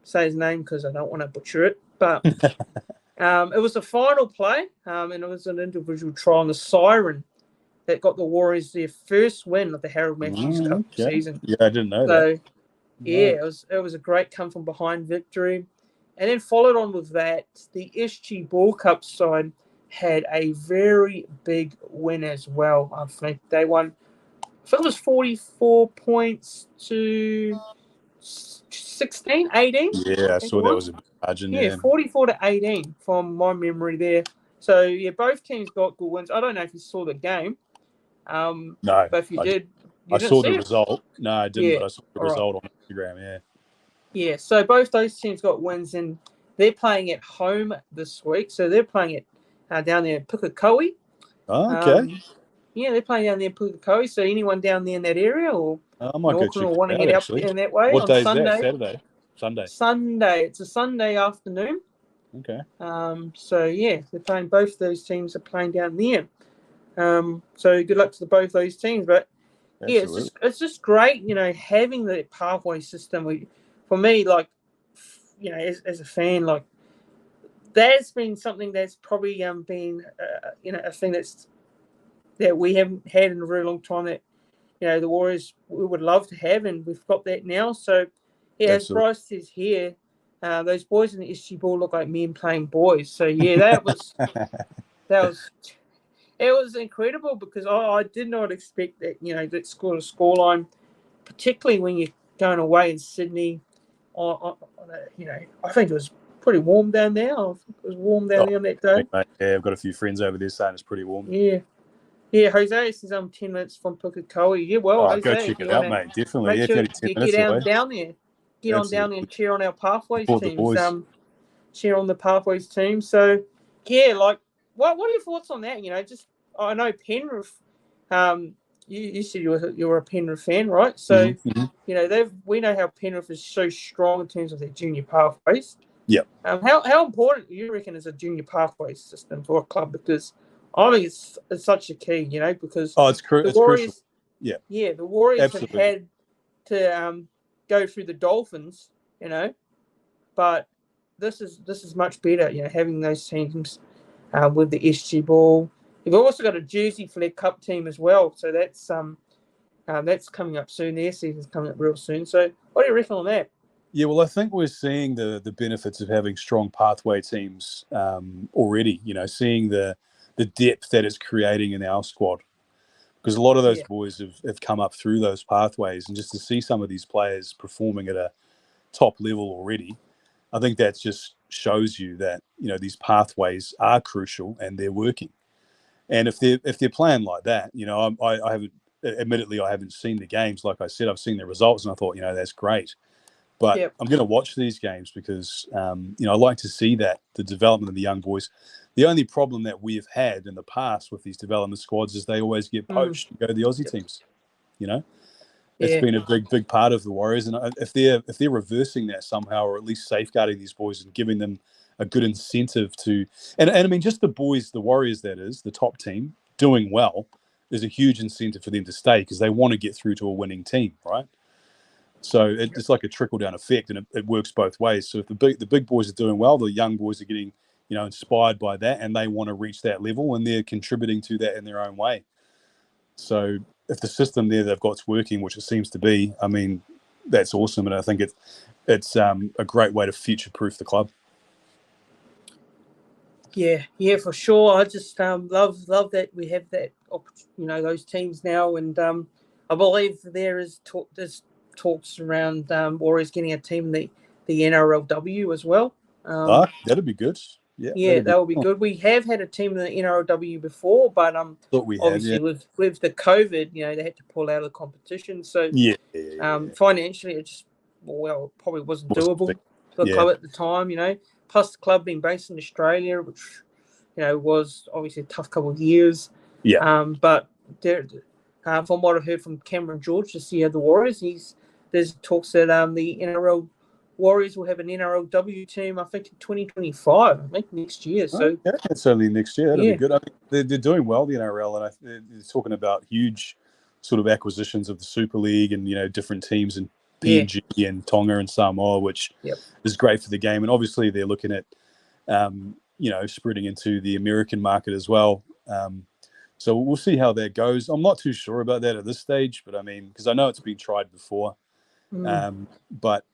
say his name because I don't want to butcher it, but it was the final play, and it was an individual try on the siren that got the Warriors their first win of the Harold Matthews Cup season. Yeah, I didn't know that. Yeah, it was a great come from behind victory. And then followed on with that, the SG Ball Cup side had a very big win as well. I think they won, I think it was 44 points to 16, 18. Yeah, I saw that was a margin. Yeah, 44 to 18 from my memory there. So, yeah, both teams got good wins. I don't know if you saw the game. No. But if you did, I saw the result. No, I didn't, but I saw the result on Instagram, yeah. Yeah, so both those teams got wins, and they're playing at home this week. So they're playing it down there in Pukekohe. Oh, okay. They're playing down there in Pukekohe. So anyone down there in that area or I might go check or want to get out in that way what day Sunday. Is that? Saturday? Sunday. Sunday. It's a Sunday afternoon. Okay. So yeah, they're playing. Both those teams are playing down there. So good luck to both those teams. But absolutely. Yeah, it's just great, having the pathway system. For me, like, as a fan, like, that's been something that's probably been, a thing that we haven't had in a very long time that, the Warriors we would love to have, and we've got that now. So, yeah, as Bryce says here, those boys in the SG Ball look like men playing boys. So, yeah, that was it was incredible because I did not expect that, that scoreline, particularly when you're going away in Sydney. I think it was pretty warm down there. I think it was warm down there on that day. Yeah, I've got a few friends over there saying it's pretty warm. Yeah. Yeah, Jose says I'm 10 minutes from Pukekohe. Yeah, well, Jose, go check it out, mate. Definitely. Make sure you get down there. Get on down there and cheer on our Pathways teams. Cheer on the Pathways team. So, yeah, like, what are your thoughts on that? I know Penrith. You said you were a Penrith fan, right? So, we know how Penrith is so strong in terms of their junior pathways. Yeah. How important do you reckon is a junior pathways system for a club? Because I think it's such a key, because it's Warriors, crucial. Yeah. Yeah, the Warriors Absolutely. have had to go through the Dolphins, but this is much better, having those teams with the SG Ball. They've also got a jersey for their cup team as well, so that's coming up soon. Their season's coming up real soon. So, what do you reckon on that? Yeah, well, I think we're seeing the benefits of having strong pathway teams already. Seeing the depth that it's creating in our squad, because a lot of those boys have come up through those pathways, and just to see some of these players performing at a top level already, I think that just shows you that these pathways are crucial and they're working. And if they're playing like that, I haven't, admittedly, I haven't seen the games. Like I said, I've seen the results, and I thought, that's great. But I'm going to watch these games because, I like to see that the development of the young boys. The only problem that we've had in the past with these development squads is they always get poached and go to the Aussie teams. It's been a big part of the Warriors, and if they're reversing that somehow, or at least safeguarding these boys and giving them a good incentive to, and I mean, just the boys, the Warriors, that is the top team doing well, is a huge incentive for them to stay because they want to get through to a winning team, right? So it's like a trickle down effect, and it works both ways. So if the big boys are doing well, the young boys are getting inspired by that, and they want to reach that level, and they're contributing to that in their own way. So if the system there they've got's working, which it seems to be, I mean, that's awesome, and I think it's a great way to future-proof the club. Yeah, for sure. I just love that we have that, those teams now, and I believe there's talks around Warriors getting a team the NRLW as well. That'd be good. Yeah, that would be good. We have had a team in the NRLW before, but obviously with the COVID, they had to pull out of the competition. So financially, it just probably wasn't doable for the club at the time. Plus the club being based in Australia, which was obviously a tough couple of years. But from what I've heard from Cameron George, the CEO of the Warriors, there's talks that the NRL Warriors will have an NRLW team, I think, in 2025, I think next year. So it's only next year. That'll be good. I mean, they're doing well, the NRL, and they're talking about huge sort of acquisitions of the Super League and different teams in PNG and Tonga and Samoa, which is great for the game. And obviously, they're looking at spreading into the American market as well. So we'll see how that goes. I'm not too sure about that at this stage, but I mean, because I know it's been tried before, but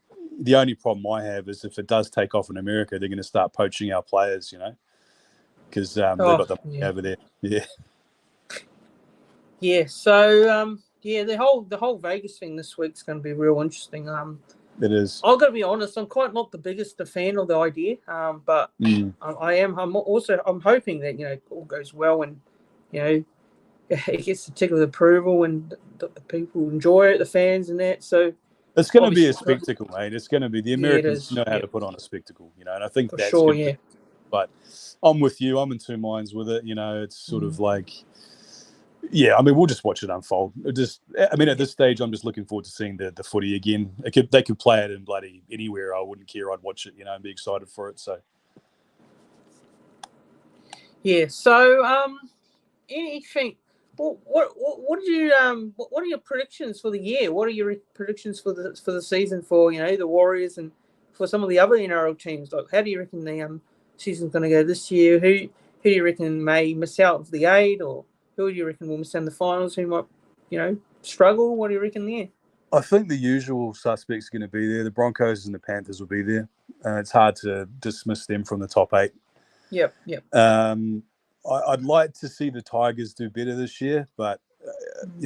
the only problem I have is if it does take off in America, they're going to start poaching our players, because they've got the money over there. Yeah. So the whole Vegas thing this week's going to be real interesting. It is. I've got to be honest. I'm quite not the biggest fan of the idea, but I am. I'm hoping that all goes well and it gets the tick of approval and the people enjoy it, the fans and that. So. It's going to be a spectacle, mate. It's going to be. The Americans know how to put on a spectacle, and I think that's sure, good. But I'm with you. I'm in two minds with it. It's sort of like, I mean, we'll just watch it unfold. At this stage, I'm just looking forward to seeing the footy again. They could play it in bloody anywhere. I wouldn't care. I'd watch it, and be excited for it. So, So, anything. What are your predictions for the year? What are your predictions for the season for the Warriors and for some of the other NRL teams? Like, how do you reckon the season's going to go this year? Who do you reckon may miss out of the 8, or who do you reckon will miss out in the finals? Who might struggle? What do you reckon there? I think the usual suspects are going to be there. The Broncos and the Panthers will be there. It's hard to dismiss them from the top 8. Yep. I'd like to see the Tigers do better this year, but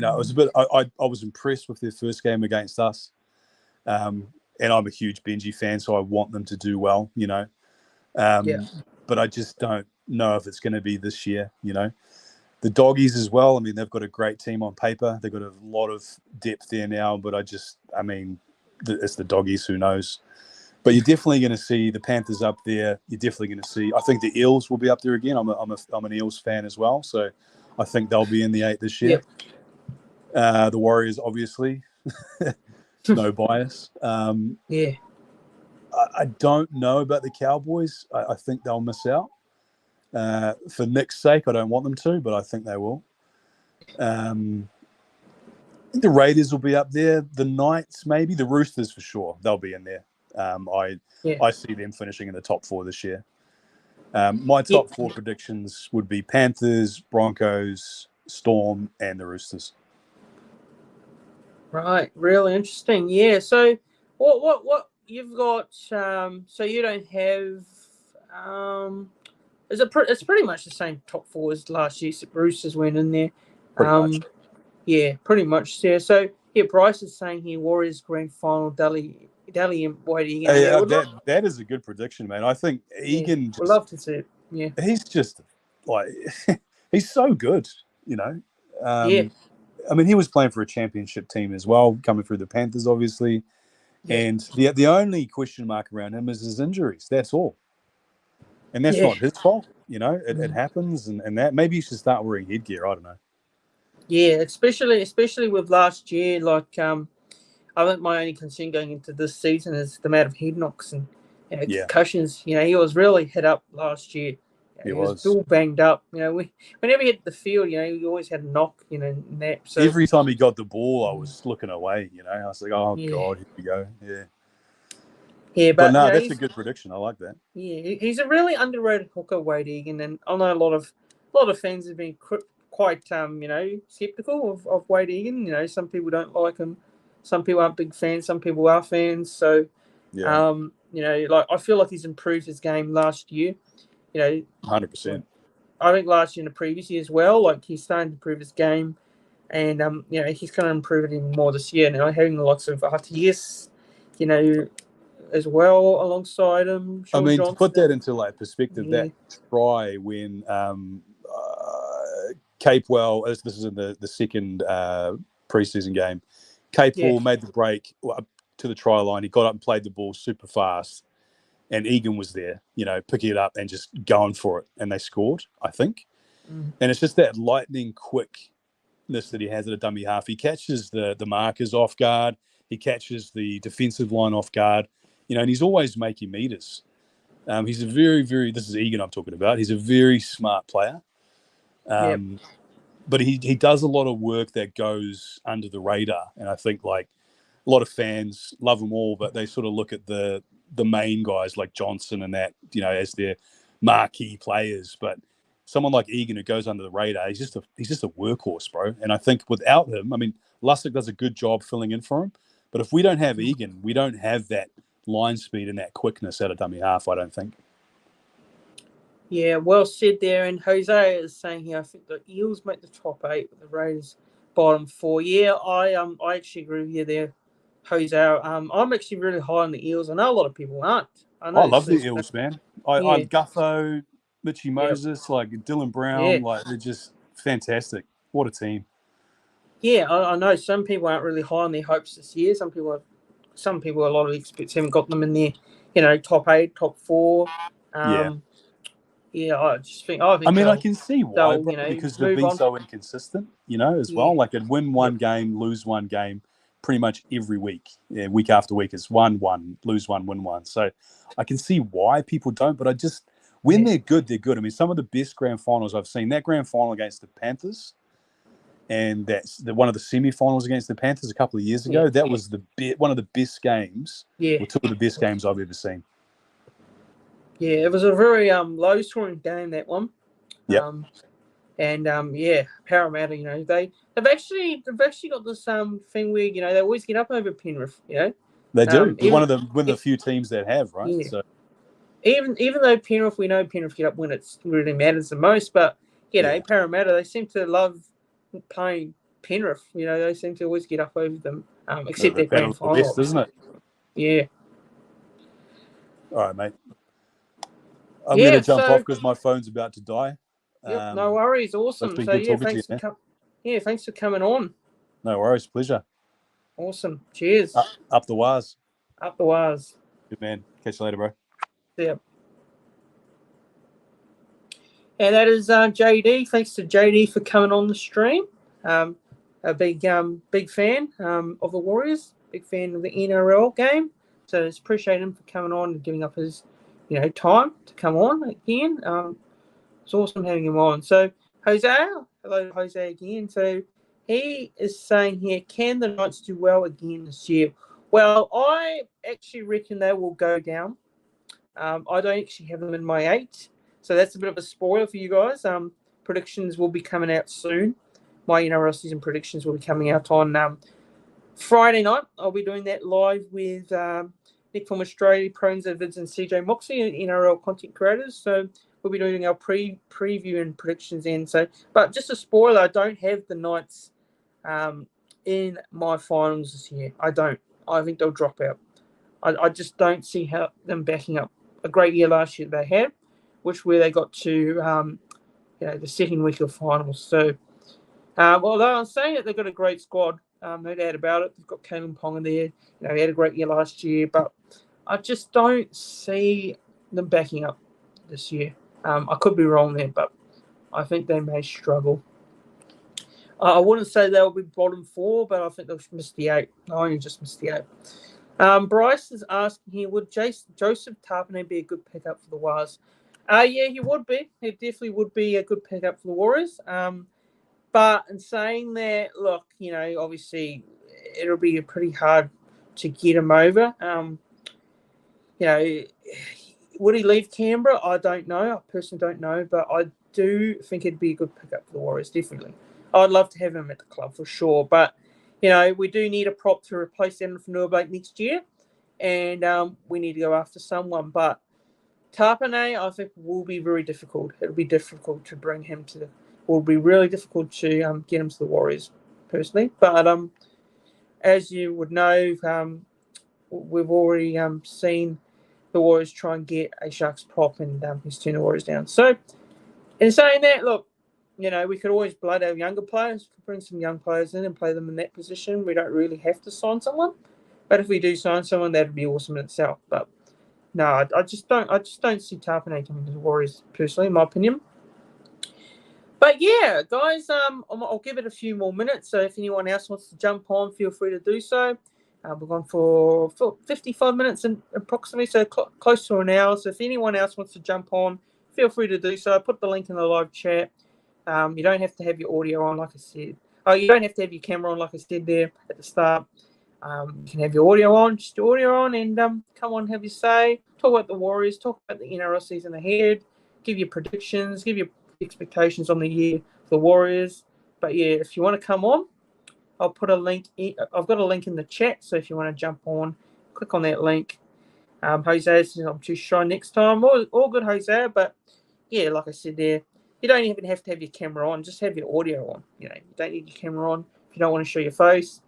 I was impressed with their first game against us, and I'm a huge Benji fan, so I want them to do well, but I just don't know if it's going to be this year. The Doggies as well. I mean, they've got a great team on paper. They've got a lot of depth there now, but it's the Doggies. Who knows? But you're definitely going to see the Panthers up there. You're definitely going to see. I think the Eels will be up there again. I'm an Eels fan as well, so I think they'll be in the 8 this year. The Warriors, obviously, no bias. I don't know about the Cowboys. I think they'll miss out. For Nick's sake, I don't want them to, but I think they will. I think the Raiders will be up there. The Knights, maybe. The Roosters, for sure. They'll be in there. I see them finishing in the top 4 this year. My top 4 predictions would be Panthers, Broncos, Storm, and the Roosters. Right, really interesting. Yeah. So, what you've got? So you don't have. It's pretty much the same top 4 as last year. So Roosters went in there. Pretty much. Yeah, pretty much. Yeah. So Bryce is saying here Warriors grand final. Dally and White Egan. That is a good prediction, man. I think Egan. Would love to see it. Yeah. He's just like he's so good, I mean, he was playing for a championship team as well, coming through the Panthers, obviously. Yeah. And the only question mark around him is his injuries. That's all. And that's not his fault. It happens, and that maybe you should start wearing headgear. I don't know. Yeah, especially with last year, like I think my only concern going into this season is the amount of head knocks and concussions. He was really hit up last year. He was still banged up. Whenever he hit the field, he always had a knock. And that. So every time he got the ball, I was looking away. I was like, oh God, here we go. Yeah. Yeah, but no, that's a good prediction. I like that. Yeah, he's a really underrated hooker, Wade Egan, and I know a lot of fans have been quite skeptical of Wade Egan. Some people don't like him. Some people aren't big fans. Some people are fans. So, Yeah, I feel like he's improved his game last year. 100%. I think last year and the previous year as well. Like he's starting to improve his game, and he's going to improve it even more this year. Now having the likes of RTS, as well alongside him. I Sean mean, Johnson. to put that into like perspective, Yeah. that try when Capewell, this is in the second preseason game, Capewell made the break up to the try line. He got up and played the ball super fast, and Egan was there, picking it up and just going for it, and they scored, I think. And it's just that lightning quickness that he has at a dummy half. He catches the markers off guard. He catches the defensive line off guard, and he's always making meters. He's a very, very, this is Egan I'm talking about. He's a very smart player. But he does a lot of work that goes under the radar. And I think like a lot of fans love them all, but they sort of look at the main guys like Johnson and that, as their marquee players. But someone like Egan who goes under the radar, he's just a workhorse, bro. And I think without him, I mean, Lussick does a good job filling in for him. But if we don't have Egan, we don't have that line speed and that quickness at a dummy half, I don't think. Yeah, well said there. And Jose is saying here, I think the Eels make the top 8, but the Raiders bottom 4. Yeah, I actually agree with you there, Jose. I'm actually really high on the Eels. I know a lot of people aren't. I love the Eels, man. I'm Gutho, Mitchie Moses, like Dylan Brown, like they're just fantastic. What a team. Yeah, I know some people aren't really high on their hopes this year. Some people, a lot of experts haven't got them in their, top 8, top 4. Yeah, I just think. I can see why, because they've been so inconsistent, as well. Like they'd win one game, lose one game, pretty much every week. Yeah, week after week, it's 1-1, lose one, win one. So I can see why people don't. But when they're good, they're good. I mean, some of the best grand finals I've seen. That grand final against the Panthers, and that's one of the semi-finals against the Panthers a couple of years ago. That was one of the best games. Yeah, or two of the best games I've ever seen. Yeah, it was a very low-scoring game, that one. Yeah. Parramatta, they've actually got this thing where they always get up over Penrith. They do. They're one of the few teams that have, right? Yeah. So even though Penrith, we know Penrith get up when it really matters the most, but Parramatta, they seem to love playing Penrith. They seem to always get up over them, except their grand final, best, isn't it? Yeah. All right, mate. I'm going to jump off because my phone's about to die. No worries. Awesome. Thanks for coming on. No worries. Pleasure. Awesome. Cheers. Up the wires. Up the wires. Good man. Catch you later, bro. Yeah. And that is JD. Thanks to JD for coming on the stream. A big fan of the Warriors. Big fan of the NRL game. So it's appreciate him for coming on and giving up his time to come on again. It's awesome having him on. So, hello, Jose again. So, he is saying here, can the Knights do well again this year? Well, I actually reckon they will go down. I don't actually have them in my 8. So, that's a bit of a spoiler for you guys. Predictions will be coming out soon. My NRL season predictions will be coming out on Friday night. I'll be doing that live with Nick from Australia, Prones Vids, and CJ Moxley, NRL content creators. So we'll be doing our preview and predictions then. So, but just a spoiler, I don't have the Knights in my finals this year. I don't. I think they'll drop out. I just don't see how them backing up a great year last year they had, where they got to the second week of finals. So, although I'm saying that they've got a great squad. No doubt about it. They've got Kalen Ponga there. He had a great year last year, but I just don't see them backing up this year. I could be wrong there, but I think they may struggle. I wouldn't say they'll be bottom 4, but I think they'll miss the 8. I only just missed the 8. Bryce is asking here, would Joseph Tapine be a good pickup for the Warriors? Yeah, he would be. He definitely would be a good pickup for the Warriors. But in saying that, look, obviously it'll be pretty hard to get him over. Would he leave Canberra? I don't know. I personally don't know, but I do think it'd be a good pickup for the Warriors, definitely. I'd love to have him at the club for sure. But, we do need a prop to replace Evan Fonua-Blake next year, and we need to go after someone. But Tapine, I think, will be very difficult. It'll be difficult to bring him to the. Will be really difficult to get him to the Warriors, personally. But as you would know, we've already seen the Warriors try and get a Sharks prop, and he's turned the Warriors down. So, in saying that, look, we could always blood our younger players, bring some young players in and play them in that position. We don't really have to sign someone, but if we do sign someone, that'd be awesome in itself. But no, I just don't see Tapine coming to the Warriors personally, in my opinion. But yeah, guys, I'll give it a few more minutes. So if anyone else wants to jump on, feel free to do so. We're gone for 55 minutes approximately, so close to an hour. So if anyone else wants to jump on, feel free to do so. I put the link in the live chat. You don't have to have your audio on, like I said. Oh, you don't have to have your camera on, like I said there at the start. You can have your audio on, just your audio on, and come on, have your say. Talk about the Warriors, talk about the NRL season ahead, give your predictions, give your expectations on the year for the Warriors. But yeah, if you want to come on, I'll put a link. I've got a link in the chat, so if you want to jump on, click on that link. Jose says I'm too shy next time. All good, Jose. But yeah, like I said there, you don't even have to have your camera on. Just have your audio on. You don't need your camera on if you don't want to show your face.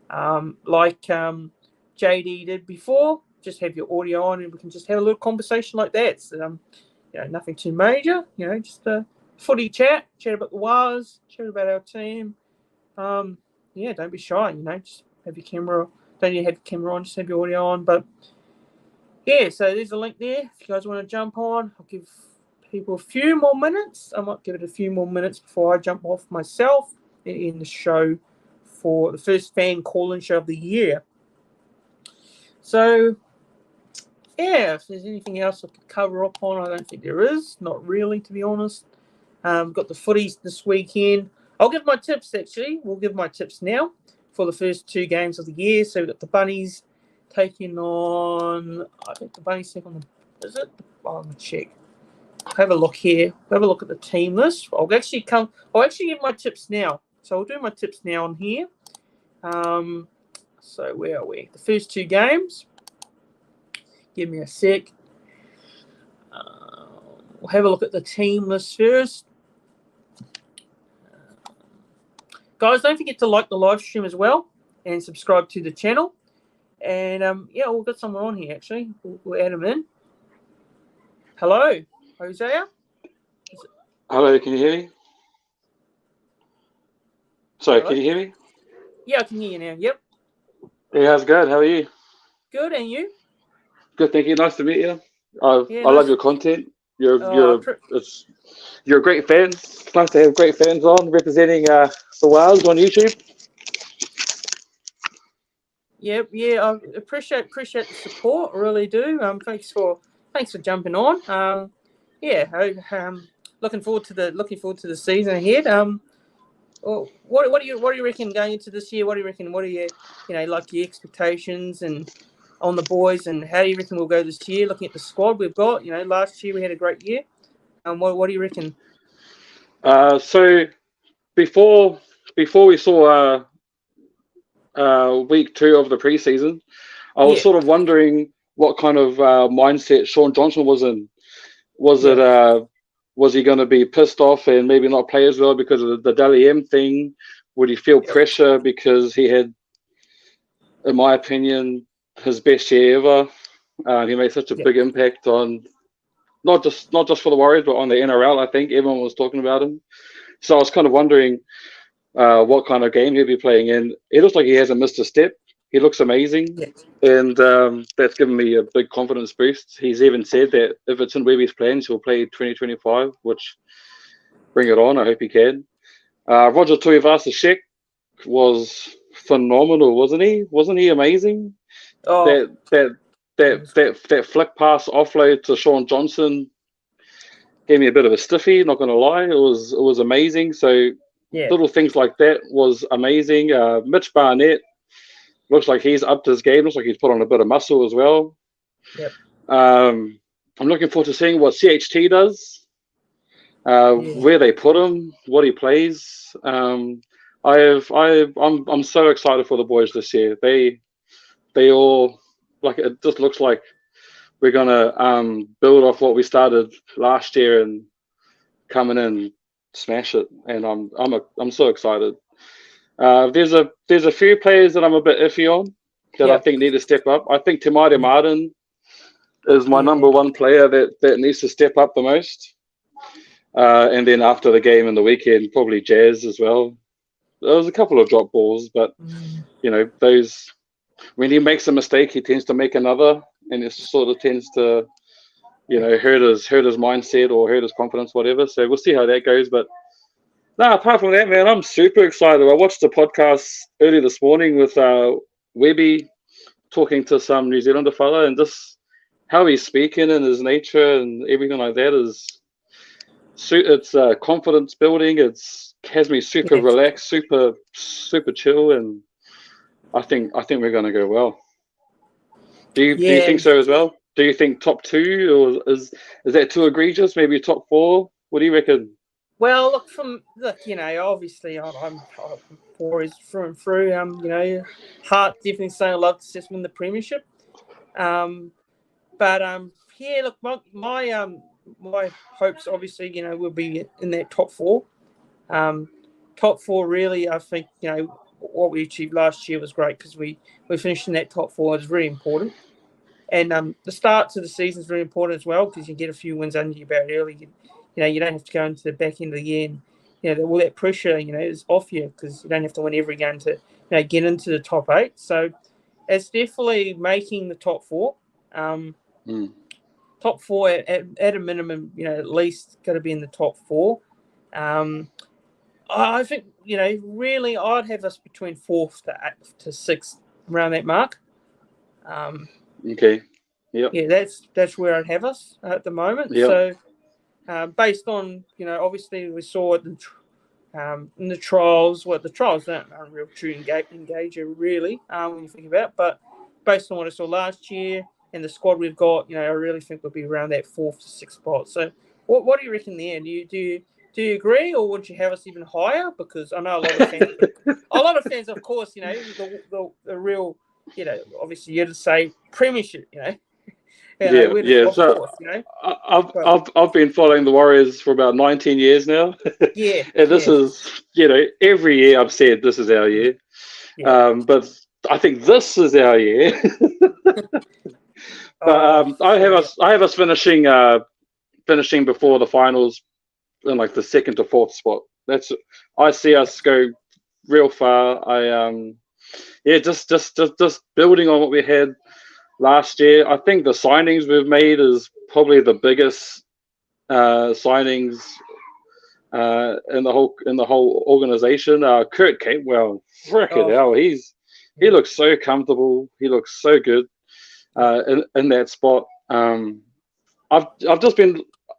Like JD did before, just have your audio on, and we can just have a little conversation like that. So, nothing too major. Just a footy chat about the Wars, chat about our team. Don't be shy. Just have your camera. Don't need to have your camera on. Just have your audio on. But yeah, so there's a link there. If you guys want to jump on, I'll give people a few more minutes. I might give it a few more minutes before I jump off myself in the show for the first fan call-in show of the year. So, yeah, if there's anything else I could cover up on, I don't think there is. Not really, to be honest. Got the footies this weekend. I'll give my tips, actually. We'll give my tips now for the first two games of the year. So we've got the Bunnies taking on... I think the Bunnies take on the... Is it? Oh, I'm going to check. Have a look here. Have a look at the team list. I'll actually give my tips now. So I'll do my tips now on here. So where are we? The first two games. Give me a sec. We'll have a look at the team list first. Guys, don't forget to like the live stream as well and subscribe to the channel. And we've got someone on here actually. We'll add him in. Hello, Hosea. Hello, can you hear me? Sorry, Hello? Can you hear me? Yeah, I can hear you now. Yep. Hey, how's it going? How are you? Good, and you? Good, thank you. Nice to meet you. I Yeah, love nice. your content. You're a great fan. It's nice to have great fans on representing the Wales on YouTube. Yep, yeah, I appreciate the support. I really do. Thanks for jumping on. Looking forward to the season ahead. What do you reckon going into this year? What do you reckon? What are your like your expectations and on the boys, and how do you reckon we'll go this year? Looking at the squad we've got, last year we had a great year. What do you reckon? So before we saw week 2 of the preseason, I was sort of wondering what kind of mindset Shaun Johnson was in. Was he going to be pissed off and maybe not play as well because of the Dally M thing? Would he feel pressure because he had, in my opinion, his best year ever? He made such a big impact on not just for the Warriors, but on the NRL. I think everyone was talking about him. So I was kind of wondering what kind of game he'll be playing in. It looks like he hasn't missed a step. He looks amazing, and that's given me a big confidence boost. He's even said that if it's in Webby's plans, he'll play 2025, which bring it on. I hope he can. Roger Tuivasa-Sheck was phenomenal, wasn't he? Wasn't he amazing? Oh. That flick pass offload to Shaun Johnson gave me a bit of a stiffy, not going to lie. It was amazing. So little things like that was amazing. Mitch Barnett looks like he's upped his game. Looks like he's put on a bit of muscle as well. Yep. I'm looking forward to seeing what CHT does, where they put him, what he plays. I'm so excited for the boys this year. They all, like, it just looks like we're gonna build off what we started last year and come in and smash it. And I'm so excited. There's a few players that I'm a bit iffy on that I think need to step up. I think Te Maire Martin is my number one player that needs to step up the most. And then after the game and the weekend, probably Jazz as well. There was a couple of drop balls, but those, when he makes a mistake, he tends to make another, and it sort of tends to, hurt his mindset or hurt his confidence, whatever. So we'll see how that goes. But no, apart from that, man, I'm super excited. I watched the podcast early this morning with Webby talking to some New Zealander fella, and just how he's speaking and his nature and everything like that it's confidence building. It's has me super relaxed, super chill, and I think we're going to go well. Do you think so as well? Do you think top 2, or is that too egregious? Maybe top 4? What do you reckon? Well, obviously I'm Warriors through and through. Hart definitely saying I'd love to just win the premiership. Look, my hopes obviously, will be in that top 4. Top 4 really, I think, what we achieved last year was great because we finished in that top 4. It's really important. And the start to the season is really important as well because you get a few wins under your belt early. You don't have to go into the back end of the year and, all that pressure, is off you because you don't have to win every game to, get into the top 8. So it's definitely making the top 4. Top 4 at a minimum, at least got to be in the top 4. I think, really I'd have us between 4th to 6th around that mark. Okay. Yep. Yeah, that's where I'd have us at the moment. Yep. So based on, obviously we saw it in the trials. Well, the trials aren't a real true engager really when you think about it. But based on what I saw last year and the squad we've got, I really think we'll be around that 4th to 6th spot. So what do you reckon there? Do you agree, or would you have us even higher? Because I know a lot of fans, of course, the real, obviously you'd say premiership, Of course, I've been following the Warriors for about 19 years now. Yeah. And this is, every year I've said this is our year. Yeah. But I think this is our year. But I have us finishing before the finals in like the 2nd to 4th spot. I see us go real far. Just building on what we had last year. I think the signings we've made is probably the biggest signings in the whole organization. Kurt Capewell, frickin' hell, he looks so comfortable. He looks so good in that spot.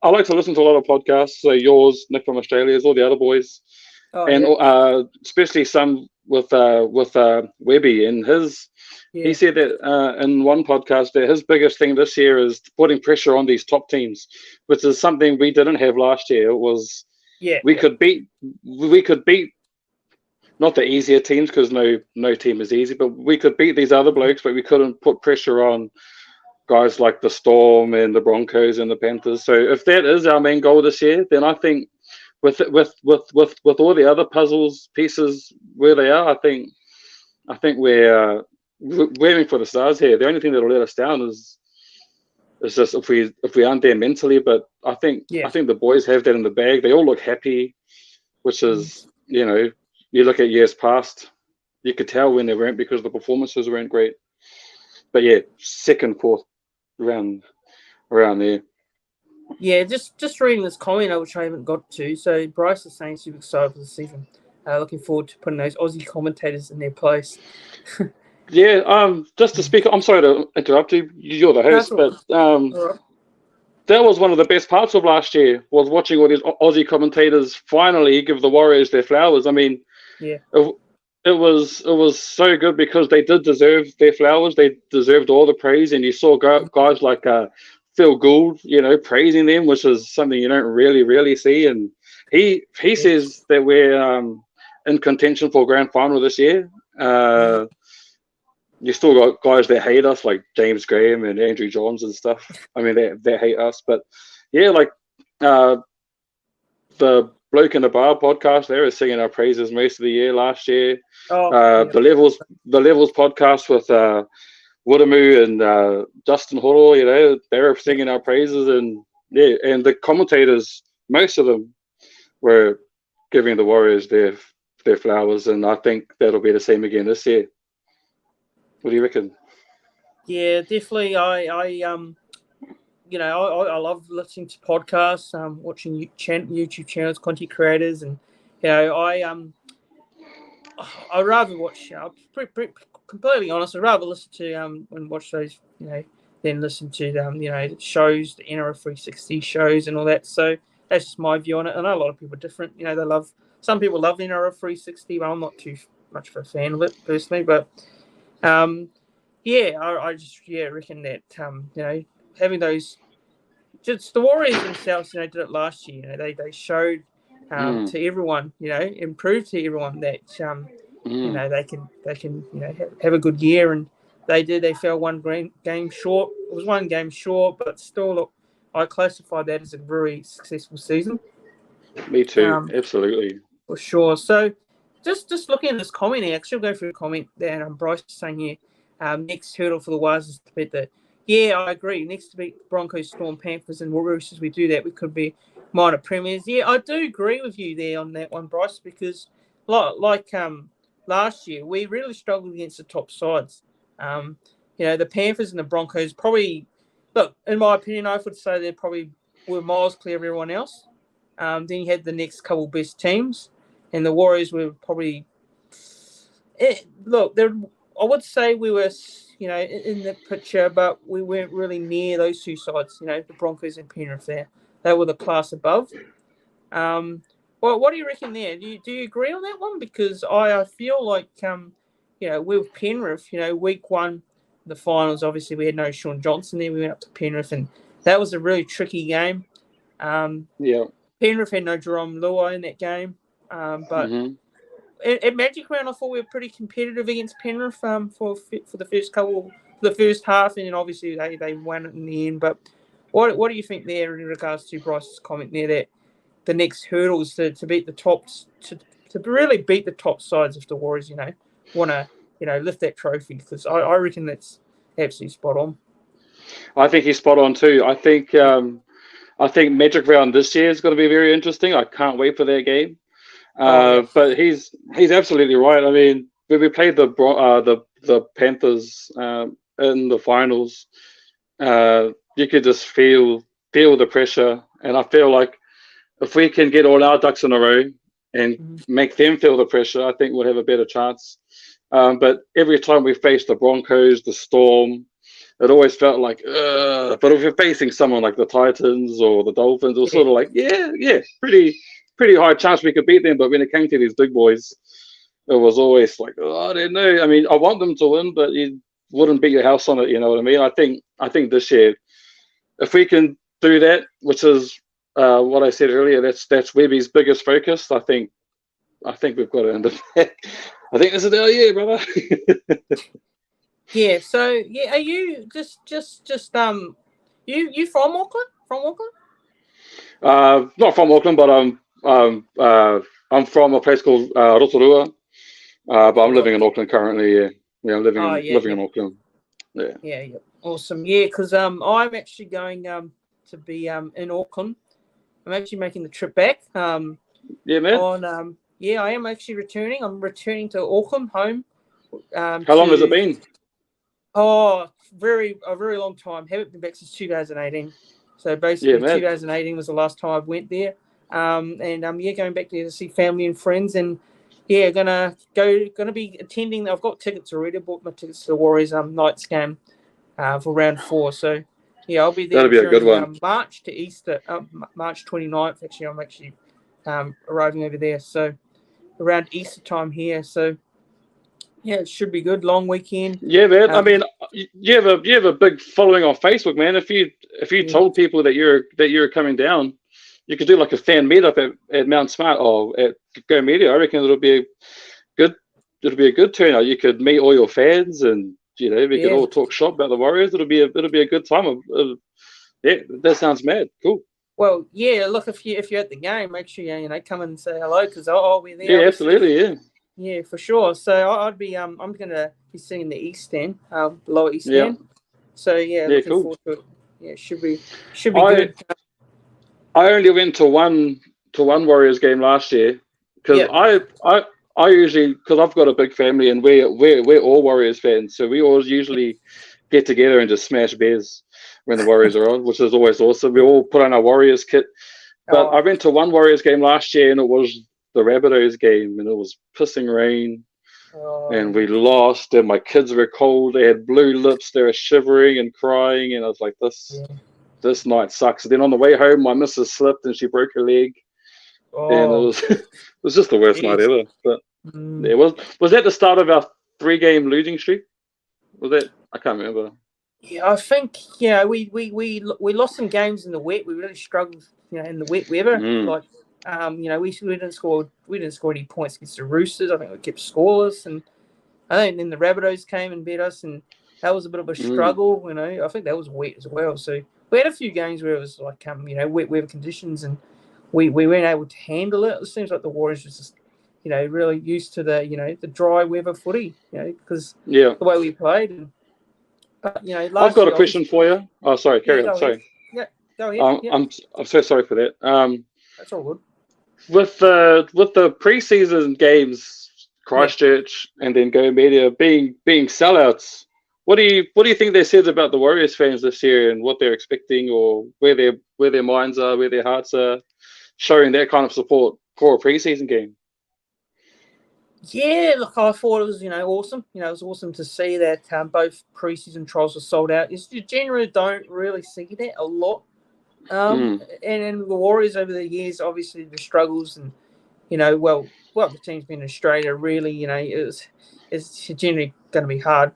I like to listen to a lot of podcasts. So yours, Nick from Australia's, all the other boys, especially some with Webby and his. Yeah. He said that in one podcast that his biggest thing this year is putting pressure on these top teams, which is something we didn't have last year. It was we could beat not the easier teams because no team is easy, but we could beat these other blokes, but we couldn't put pressure on guys like the Storm and the Broncos and the Panthers. So if that is our main goal this year, then I think with all the other puzzles pieces where they are, I think we're aiming for the stars here. The only thing that'll let us down is just if we aren't there mentally. But I think the boys have that in the bag. They all look happy, which is you look at years past, you could tell when they weren't because the performances weren't great. But 2nd, 4th, around there. Yeah, just reading this comment, which I haven't got to. So Bryce is saying super excited for the season. Looking forward to putting those Aussie commentators in their place. Just to speak, I'm sorry to interrupt you. You're the host, but that was one of the best parts of last year, was watching all these Aussie commentators finally give the Warriors their flowers. I mean, it was so good because they did deserve their flowers. They deserved all the praise, and you saw guys like Phil Gould, praising them, which is something you don't really see. And he says that we're in contention for grand final this year. You still got guys that hate us, like James Graham and Andrew Johns and stuff. I mean, they hate us, but yeah, like the Bloke in the Bar podcast, they were singing our praises most of the year last year. The Levels podcast with Woodamoo and Justin Horo, you know, they were singing our praises, and yeah, and the commentators, most of them were giving the Warriors their flowers, and I think that'll be the same again this year. What do you reckon? Yeah, definitely. I love listening to podcasts, watching YouTube channels, content creators, and you know, I rather watch. Completely honest, I'd rather listen to and watch those, you know, than listen to you know, shows, the NRL 360 shows and all that. So that's just my view on it. I know a lot of people are different. You know, some people love NRL 360, but I'm not too much of a fan of it personally. But I just reckon that you know, having those, just the Warriors themselves, you know, did it last year. You know, they showed to everyone, you know, and proved to everyone that you know, they can you know, have a good year, and they did. They fell one game short. It was one game short, but still, look, I classify that as a very successful season. Me too, absolutely, for sure. So, just looking at this comment here, actually, I'll go through a comment that Bryce is saying here. Next hurdle for the Wires is to beat the. Yeah, I agree. Next to beat Broncos, Storm, Panthers, and Roosters, we do that, we could be minor premiers. Yeah, I do agree with you there on that one, Bryce, because like last year, we really struggled against the top sides. You know, the Panthers and the Broncos probably, look, in my opinion, I would say they probably were miles clear of everyone else. Then you had the next couple best teams, and the Warriors were probably. I would say we were, you know, in the picture, but we weren't really near those two sides. You know, the Broncos and Penrith there, they were the class above. Well, what do you reckon there? Do you agree on that one? Because I feel like you know, with Penrith, you know, week one, the finals, obviously we had no Sean Johnson there. We went up to Penrith, and that was a really tricky game. Penrith had no Jerome Luai in that game, but at Magic Round, I thought we were pretty competitive against Penrith for the first half, and then obviously they won it in the end. But what do you think there in regards to Bryce's comment there that the next hurdles to beat the tops to really beat the top sides if the Warriors, you know, want to, you know, lift that trophy? Because I reckon that's absolutely spot on. I think he's spot on too. I think Magic Round this year is going to be very interesting. I can't wait for that game. But he's absolutely right. I mean, when we played the Panthers in the finals, you could just feel the pressure, and I feel like if we can get all our ducks in a row and make them feel the pressure, I think we'll have a better chance. But every time we faced the Broncos, the Storm, it always felt like, but if you're facing someone like the Titans or the Dolphins, it was sort of like, pretty high chance we could beat them. But when it came to these big boys, it was always like, I don't know. I mean, I want them to win, but you wouldn't bet your house on it. You know what I mean? I think this year, if we can do that, which is what I said earlier, that's Webby's biggest focus. I think we've got it in the bag. I think this is our year, brother. Yeah. So yeah, are you just you from Auckland? Not from Auckland, but I'm from a place called Rotorua, but I'm living in Auckland currently. Yeah, I'm living in Auckland. Yeah. Awesome. Yeah, because I'm actually going to be in Auckland. I'm actually making the trip back. Yeah, man. I am actually returning. I'm returning to Auckland home. How long has it been? Oh, a very long time. Haven't been back since 2018. So basically, 2018 was the last time I went there. Going back there to see family and friends, and gonna be attending. I've got tickets already. I bought my tickets to the Warriors Knights game for round 4. So I'll be there. That'll be a good one. March to Easter, March 29th. Actually, I'm actually arriving over there. So around Easter time here. So it should be good. Long weekend. Yeah, man. I mean, you have a big following on Facebook, man. If you told people that you're coming down, you could do like a fan meetup at Mount Smart or at Go Media. I reckon good. It'll be a good turnout. You could meet all your fans, and we could all talk shop about the Warriors. It'll be a good time. Yeah, that sounds mad. Cool. Well, yeah. Look, if you're at the game, make sure you come and say hello because I'll be there. Yeah, absolutely. Yeah. Yeah, for sure. So I'd be I'm gonna be sitting in the East End, lower East End. So looking cool. forward to it. Yeah, should be good. I only went to one Warriors game last year because I usually, because I've got a big family and we're all Warriors fans, so we always usually get together and just smash beers when the Warriors are on, which is always awesome. We all put on our Warriors kit. But I went to one Warriors game last year and it was the Rabbitohs game and it was pissing rain and we lost and my kids were cold. They had blue lips. They were shivering and crying and I was like, this night sucks. And then on the way home, my missus slipped and she broke her leg. And it was just the worst night ever. But was that the start of our 3-game losing streak? Was that? I can't remember. Yeah, I think we lost some games in the wet. We really struggled, in the wet weather. Like, we didn't score any points against the Roosters. I think we kept scoreless, and I think then the Rabbitohs came and beat us, and that was a bit of a struggle. I think that was wet as well. So we had a few games where it was like wet weather conditions, and we weren't able to handle it. It seems like the Warriors was just really used to the dry weather footy, because the way we played. But I've got a question for you. Oh, sorry, carry on. Sorry. Yeah, go ahead. I'm so sorry for that. That's all good. With the preseason games, Christchurch and then Go Media being sellouts, what do you think that says about the Warriors fans this year and what they're expecting, or where their minds are, where their hearts are, showing that kind of support for a preseason game? Yeah, look, I thought it was, awesome. It was awesome to see that both preseason trials were sold out. You generally don't really see that a lot. And the Warriors over the years, obviously the struggles and, the team's been in Australia really, it's generally going to be hard,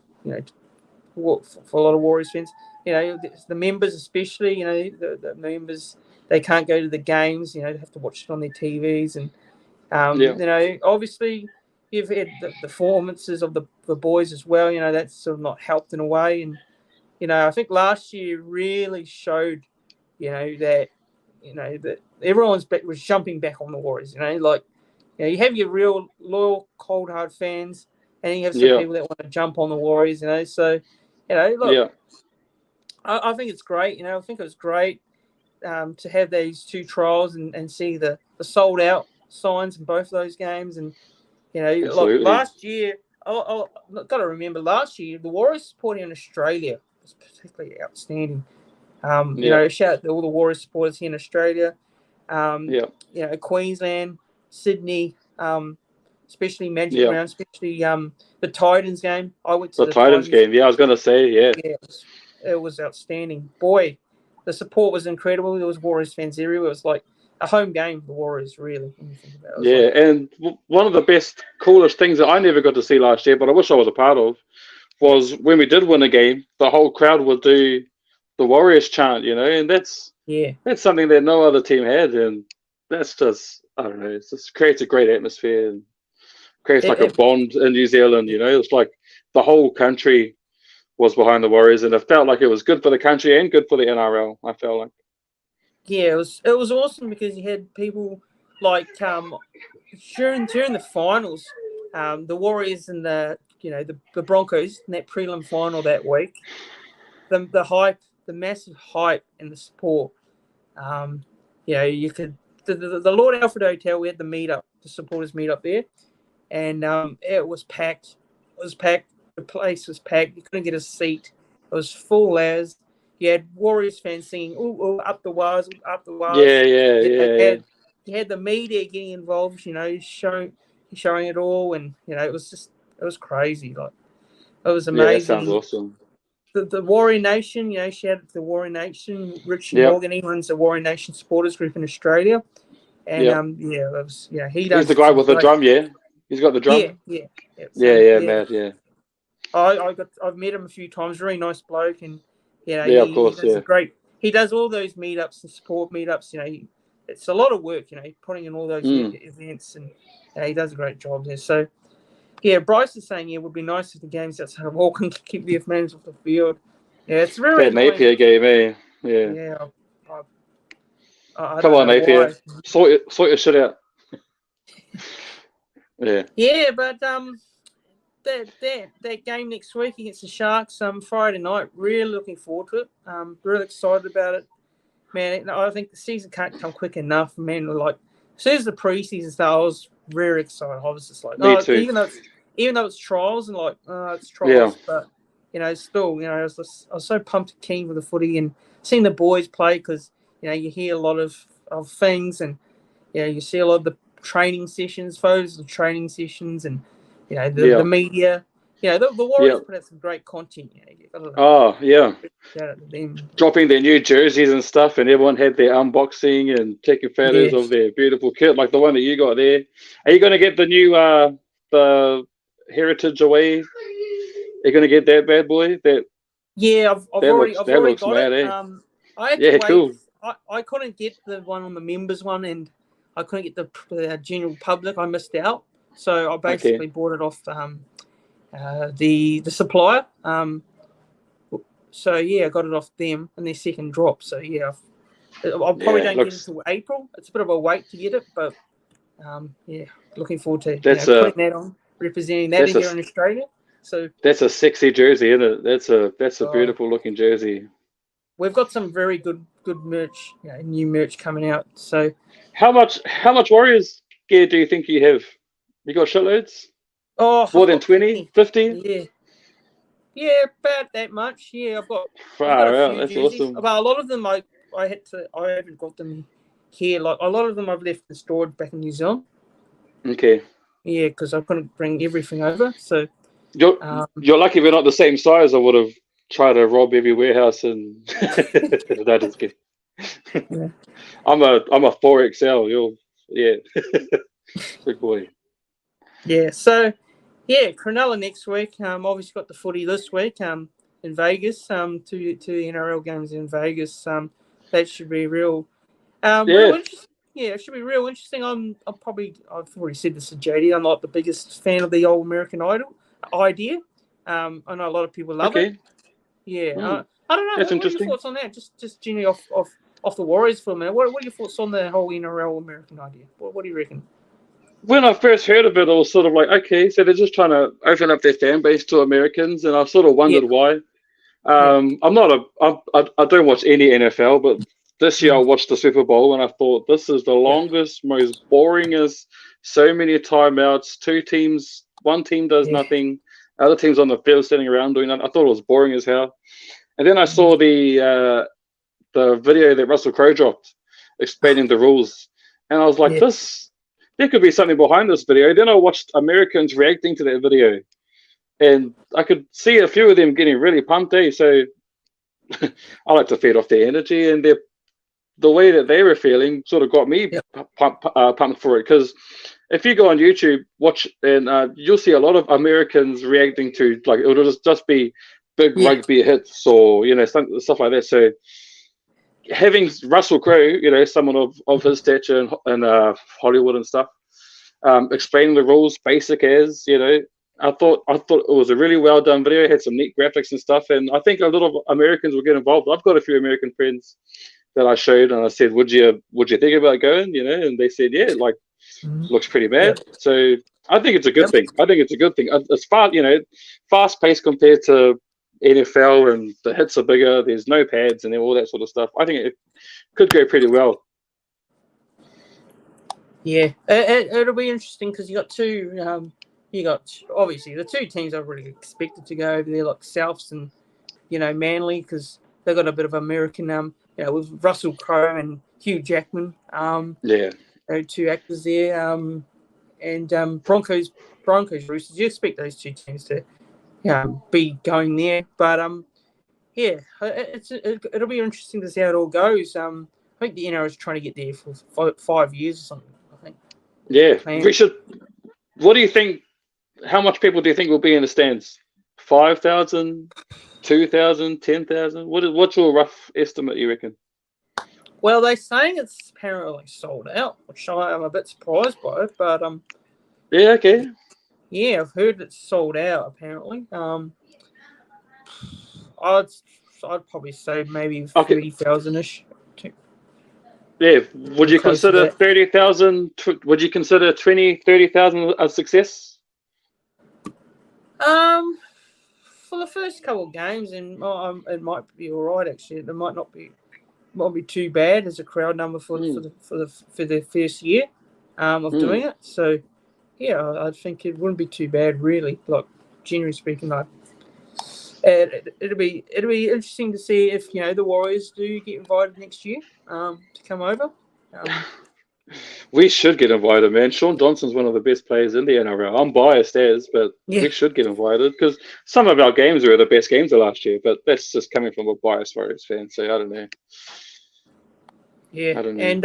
for a lot of Warriors fans. The members especially, the members, they can't go to the games, they have to watch it on their TVs. And, obviously you've had the performances of the boys as well, that's sort of not helped in a way. And, I think last year really showed, that everyone's was jumping back on the Warriors, you have your real loyal, cold, hard fans, and you have some people that want to jump on the Warriors, so, look, I think it's great, I think it was great to have these 2 trials and see the sold out signs in both of those games. And, look, last year, I've got to remember last year, the Warriors supporting in Australia was particularly outstanding. Shout out to all the Warriors supporters here in Australia. Queensland, Sydney, especially Magic Round, especially the Titans game. I went to the Titans game. Yeah, I was going to say, it was outstanding. Boy, the support was incredible. There was Warriors fans everywhere. It was like a home game for the Warriors, really. When you think about it. And one of the best, coolest things that I never got to see last year, but I wish I was a part of, was when we did win a game, the whole crowd would do the Warriors chant, and that's something that no other team had, and that's just, I don't know, it just creates a great atmosphere and creates like a bond in New Zealand. It's like the whole country was behind the Warriors, and it felt like it was good for the country and good for the NRL. I felt like. Yeah, it was awesome because you had people like during the finals, the Warriors and the Broncos in that prelim final that week, the hype, the massive hype and the support. You could the Lord Alfred Hotel, we had the supporters meet up there, and it was packed. It was packed. The place was packed. You couldn't get a seat. It was full as. You had Warriors fans singing, "Ooh, up the Waz, up the Waz." You had the media getting involved, showing it all, and it was crazy. Like, it was amazing. Yeah, that sounds awesome. The Warrior Nation, shout out to the Warrior Nation. Richard Morgan, he runs the Warrior Nation supporters group in Australia, and it was he does. He's the guy with the drum, yeah. He's got the drum. Yeah. I've met him a few times. Very nice bloke, and of course, he does great. He does all those meetups and support meetups. it's a lot of work, putting in all those events, and he does a great job there. So, yeah, Bryce is saying, it would be nice if the games outside of Auckland to keep the fans off the field. Yeah, it's very that Napier game, eh? Yeah. Yeah. I Come don't on, know Napier. why. Sort your shit out. Yeah. Yeah, but that game next week against the Sharks, Friday night, really looking forward to it. Really excited about it. Man, I think the season can't come quick enough. Man, like, as soon as the preseason started, I was very excited. I was just like, Me too. even though it's trials and like, it's trials, but still, I was so pumped and keen with the footy and seeing the boys play, because you hear a lot of things, and you see a lot of the training sessions, photos of training sessions, and the media. The Warriors put out some great content. Dropping their new jerseys and stuff, and everyone had their unboxing and taking photos of their beautiful kit, like the one that you got there. Are you going to get the new the Heritage away? Are you going to get that bad boy? I've already got mad, it. Eh? I had to wait. Cool. I couldn't get the one on the members one, and I couldn't get the general public. I missed out, so I basically bought it off the supplier. So I got it off them and their second drop. So I'll probably don't get it until April. It's a bit of a wait to get it, but looking forward to putting that on, representing that here in Australia. So that's a sexy jersey, isn't it? That's a beautiful looking jersey. We've got some very good merch, new merch coming out. So how much Warriors gear do you think you have? You got shitloads? Oh, more than 20, 50? Yeah, about that much. Yeah, I've got a few jerseys. Awesome. But a lot of them I haven't got them here. Like a lot of them I've left and stored back in New Zealand. Okay. Yeah, because I couldn't bring everything over. So you're lucky we're not the same size. I would have tried to rob every warehouse and that is good. Yeah. I'm a 4XL. Big boy. Yeah, so Cronulla next week. Obviously got the footy this week. In Vegas. Two NRL games in Vegas. That should be real. Real interesting. Yeah, it should be real interesting. I've already said this to JD. I'm not the biggest fan of the old American Idol idea. I know a lot of people love it. Yeah, I don't know. What are your thoughts on that? Just generally off the Warriors for a minute. What are your thoughts on the whole NRL American idea? What do you reckon? When I first heard of it, I was sort of like, okay, so they're just trying to open up their fan base to Americans, and I sort of wondered why. I don't watch any NFL, but this year I watched the Super Bowl, and I thought this is the longest, most boringest. So many timeouts. Two teams, one team does nothing, other teams on the field standing around doing nothing. I thought it was boring as hell. And then I saw the video that Russell Crowe dropped explaining the rules, and I was like, there could be something behind this video. Then I watched Americans reacting to that video, and I could see a few of them getting really pumped. So I like to feed off their energy, and the way that they were feeling sort of got me pumped for it. Because if you go on YouTube, watch, and you'll see a lot of Americans reacting to, like, it'll just be big rugby hits or stuff like that. So having Russell Crowe, someone of his stature in Hollywood and stuff, explaining the rules, basic as, I thought it was a really well done video. It had some neat graphics and stuff, and I think a lot of Americans will get involved. I've got a few American friends that I showed, and I said, "Would you think about going?" And they said, "Yeah, like looks pretty bad." Yeah. So I think it's a good thing. It's fast paced compared to NFL, and the hits are bigger. There's no pads and all that sort of stuff. I think it could go pretty well. Yeah, it'll be interesting because you got two. You got obviously the two teams I really expected to go over there, like Souths and Manly, because they got a bit of American. With Russell Crowe and Hugh Jackman. Two actors there. And Broncos, Roosters. You expect those two teams to be going there, but it'll be interesting to see how it all goes. I think the NRL is trying to get there for 5 years or something. I think. Yeah, Richard, what do you think? How much people do you think will be in the stands? 5,000, 2,000, 10,000? What's your rough estimate, you reckon? Well, they're saying it's apparently sold out, which I am a bit surprised by. But Yeah, okay. yeah, I've heard it's sold out. Apparently, I'd probably say maybe Okay. 30,000 ish. Yeah. Would you Close to consider that. 30,000? Would you consider 20, 30,000 a success? For the first couple of games, and it might be all right. Actually, it might be too bad as a crowd number for the first year of doing it. So yeah, I think it wouldn't be too bad really. Like generally speaking, like it'll be interesting to see if the Warriors do get invited next year to come over. We should get invited, man. Sean Johnson's one of the best players in the NRL. I'm biased but we should get invited because some of our games were the best games of last year. But that's just coming from a biased Warriors fan, so I don't know. Yeah, I don't know. and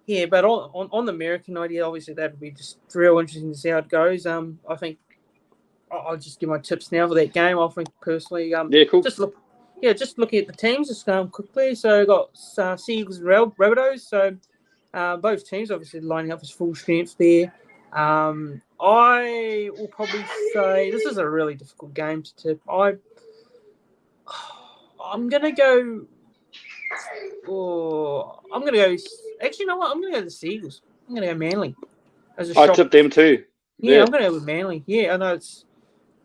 yeah, but on the American idea, obviously that'll be just real interesting to see how it goes. I think I'll just give my tips now for that game. I think personally, yeah, cool. Just looking at the teams just quickly. So I got Seagulls and Rabbitohs. So both teams obviously lining up as full strength there. I will probably say this is a really difficult game to tip. I'm gonna go. I'm gonna go. Actually, you know what? I'm gonna go the Seagulls. I'm gonna go Manly. I tipped them too. Yeah, I'm gonna go with Manly. Yeah, I know it's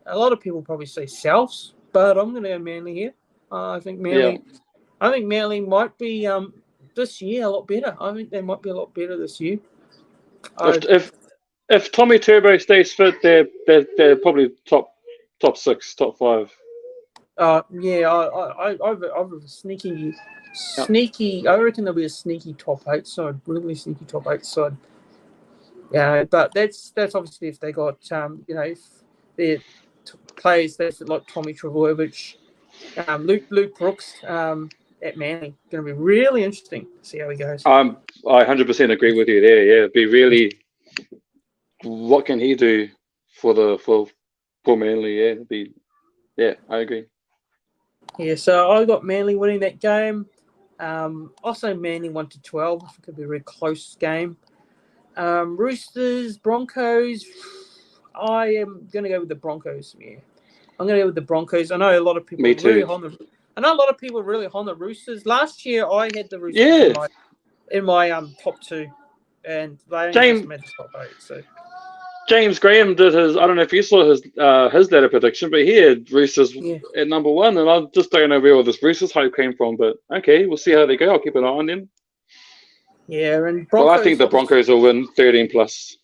a lot of people probably say Souths, but I'm gonna go Manly here. I think Manly. Yeah. I think Manly might be this year a lot better. I think they might be a lot better this year. If Tommy Turbo stays fit, they're probably top 6, top 5. Yeah, I've a sneaky. I reckon there'll be a sneaky top 8 side, really sneaky top 8 side. Yeah, but that's obviously if they got if they're players that's like Tommy Trbojevic, Luke Brooks at Manly. Going to be really interesting to see how he goes. I 100% agree with you there. Yeah, it'd be really. What can he do for Manly? Yeah, I agree. Yeah, so I got Manly winning that game. Also Manly 1-12. I think it'll be a very close game. Roosters, Broncos. I am going to go with the Broncos. Yeah, I'm going to go with the Broncos. I know a lot of people. Me too. Really on the Roosters. Last year, I had the Roosters in my top 2, and they only just made the top 8. So James Graham did his. I don't know if you saw his ladder prediction, but he had Roosters at number 1, and I just don't know where all this Roosters hype came from. But okay, we'll see how they go. I'll keep an eye on them. Yeah, and Broncos. Well, I think the Broncos will win 13 plus.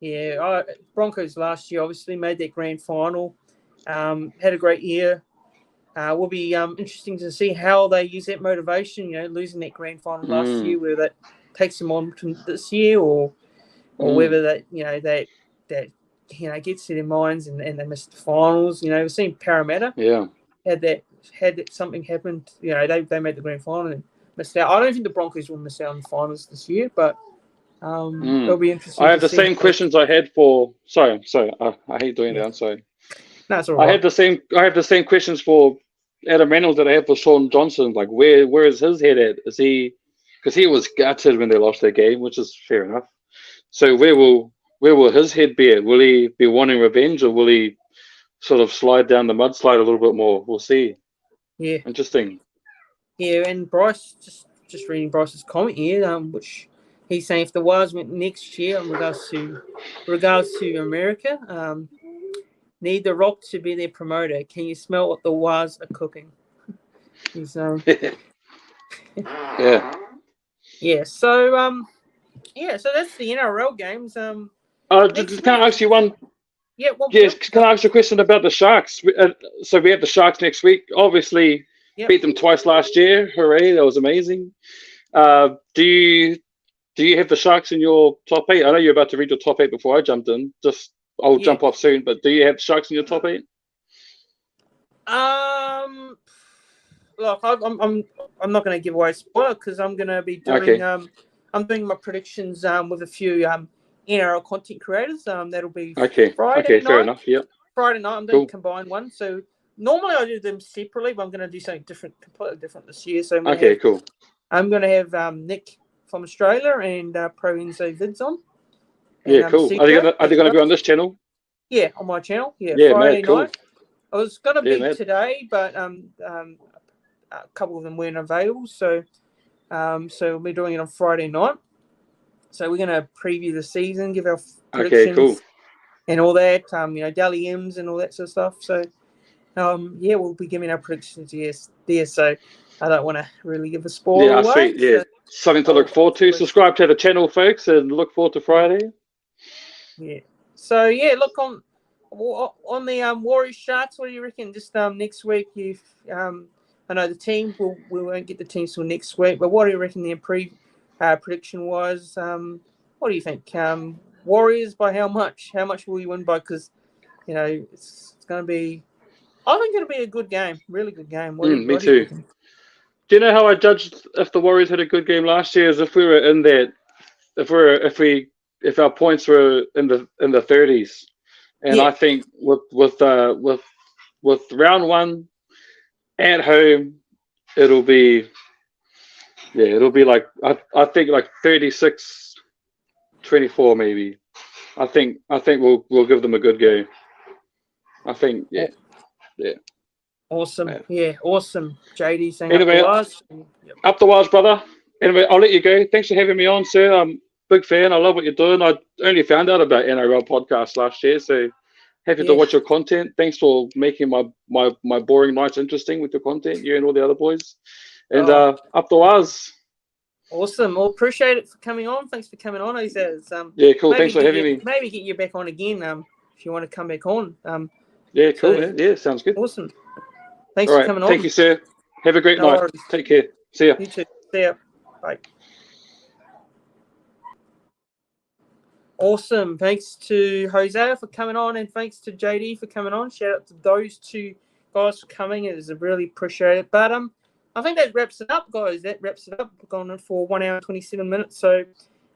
Yeah, Broncos last year obviously made that grand final. Had a great year. Will be interesting to see how they use that motivation. Losing that grand final last year, whether that takes them on to this year or whether that gets to their minds and they missed the finals. We've seen Parramatta. Yeah. Had something happened. They made the grand final and missed out. I don't think the Broncos will miss out on the finals this year, but it'll be interesting. I have the same questions I had for. Sorry. I hate doing that. I'm sorry. No, it's all right. I have the same questions for Adam Reynolds that I have for Sean Johnson. Like, where is his head at? Is he? Because he was gutted when they lost their game, which is fair enough. So where will his head be at? Will he be wanting revenge, or will he sort of slide down the mudslide a little bit more? We'll see. Yeah. Interesting. Yeah, and Bryce, just reading Bryce's comment here, which he's saying if the Wars went next year in regards to America, need the Rock to be their promoter. Can you smell what the Wars are cooking? He's yeah. Yeah. So so that's the NRL games. Can I ask you one? Yeah. Can I ask you a question about the Sharks? So we have the Sharks next week. Obviously, beat them twice last year. Hooray! That was amazing. Do you have the Sharks in your top 8? I know you're about to read your top 8 before I jumped in. I'll jump off soon. But do you have Sharks in your top 8? Look, I'm not going to give away a spoiler because I'm going to be doing I'm doing my predictions with a few NRL content creators. That'll be Friday night. Fair enough. Yep. Friday night. I'm doing a combined one. So normally I do them separately, but I'm going to do something completely different this year. So cool. I'm going to have Nick from Australia and Pro Enzo Vids on. Yeah, cool. Are they going to be on this channel? Yeah, on my channel. Yeah, Yeah, Friday mad, cool. night. I was going to be mad. today, but a couple of them weren't available, so we'll be doing it on Friday night. So we're going to preview the season, give our predictions, cool, and all that. Dally M's and all that sort of stuff. So we'll be giving our predictions there. So I don't want to really give a spoiler away. Sweet. Yeah, something to look forward to. Subscribe to the channel, folks, and look forward to Friday. Yeah. So yeah, look on the Warriors Sharks. What do you reckon? Just next week, I know the team. We won't get the team till next week. But what do you reckon their prediction was? What do you think? Warriors by how much? How much will you win by? Because it's going to be. I think it'll be a good game. Really good game. Me too. Do you know how I judged if the Warriors had a good game last year? Is if we were in that, if our points were in the 30s, and I think with round one at home, it'll be like I think like 36-24 maybe. I think we'll give them a good go. I think yeah. Awesome. Yeah, awesome. JD saying anyway, up the wires, brother. Anyway, I'll let you go. Thanks for having me on, sir. I'm big fan. I love what you're doing. I only found out about NRL podcast last year, so happy to watch your content. Thanks for making my boring nights interesting with your content, you and all the other boys. And up the wires. Awesome. Well, appreciate it for coming on. Thanks for coming on, Ozaz. Cool. Thanks for having me. Maybe get you back on again if you want to come back on. Cool, man. Yeah, sounds good. Awesome. Thanks for coming on. Thank you, sir. Have a great night. Worries. Take care. See ya. You too. See ya. Bye. Awesome. Thanks to Jose for coming on, and thanks to JD for coming on. Shout out to those two guys for coming. It is really appreciated. But I think that wraps it up, guys. That wraps it up. We've gone on for 1 hour and 27 minutes. So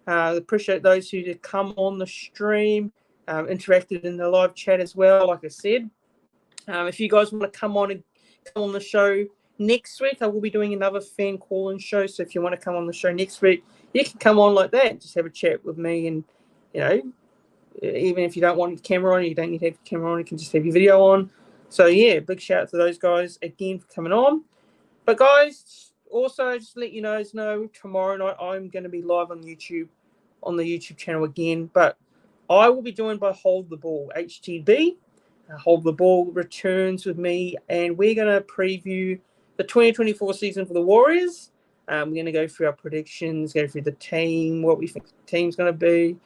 appreciate those who come on the stream, interacted in the live chat as well. Like I said, if you guys want to come on the show next week, I will be doing another fan call-in show. So if you want to come on the show next week, you can come on like that. Just have a chat with me, and even if you don't want the camera on, you don't need to have your camera on. You can just have your video on. So yeah, big shout out to those guys again for coming on. But guys, also just let you know, tomorrow night I'm going to be live on YouTube, on the YouTube channel again. But I will be joined by Hold the Ball, HTB. Hold the Ball returns with me, and we're going to preview the 2024 season for the Warriors. We're going to go through our predictions, go through the team, what we think the team's going to be,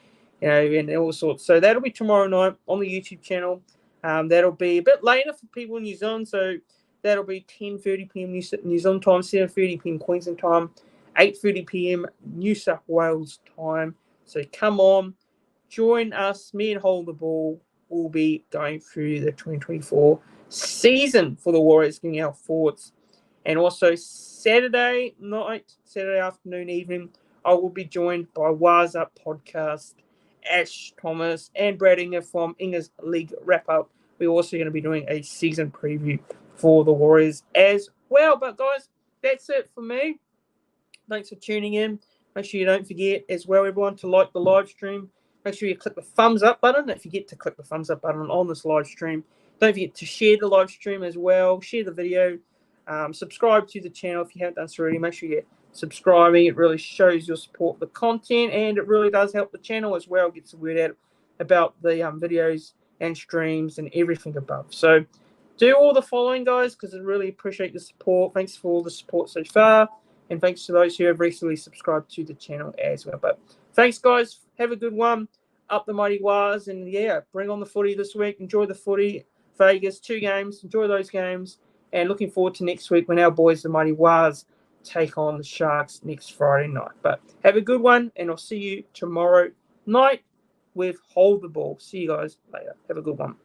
and all sorts. So that'll be tomorrow night on the YouTube channel. That'll be a bit later for people in New Zealand, so that'll be 10:30 p.m. New Zealand time, 7:30 p.m. Queensland time, 8:30 p.m. New South Wales time. So come on, join us. Me and Hold the Ball will be going through the 2024 season for the Warriors, getting our thoughts. And also Saturday afternoon, evening, I will be joined by Waz Up Podcast, Ash Thomas, and Brad Inger from Inger's League Wrap-Up. We're also going to be doing a season preview for the Warriors as well. But guys, that's it for me. Thanks for tuning in. Make sure you don't forget as well, everyone, to like the live stream. Make sure you click the thumbs up button. If you get to click the thumbs up button on this live stream, don't forget to share the live stream as well. Share the video. Subscribe to the channel if you haven't done so already. Make sure you're subscribing. It really shows your support for the content, and it really does help the channel as well. Gets the word out about the videos and streams and everything above. So do all the following, guys, because I really appreciate the support. Thanks for all the support so far, and thanks to those who have recently subscribed to the channel as well. But thanks, guys. Have a good one. Up the mighty Wars, and bring on the footy this week. Enjoy the footy. Vegas, 2 games. Enjoy those games. And looking forward to next week when our boys, the mighty Wars, take on the Sharks next Friday night. But have a good one, and I'll see you tomorrow night with Hold the Ball. See you guys later. Have a good one.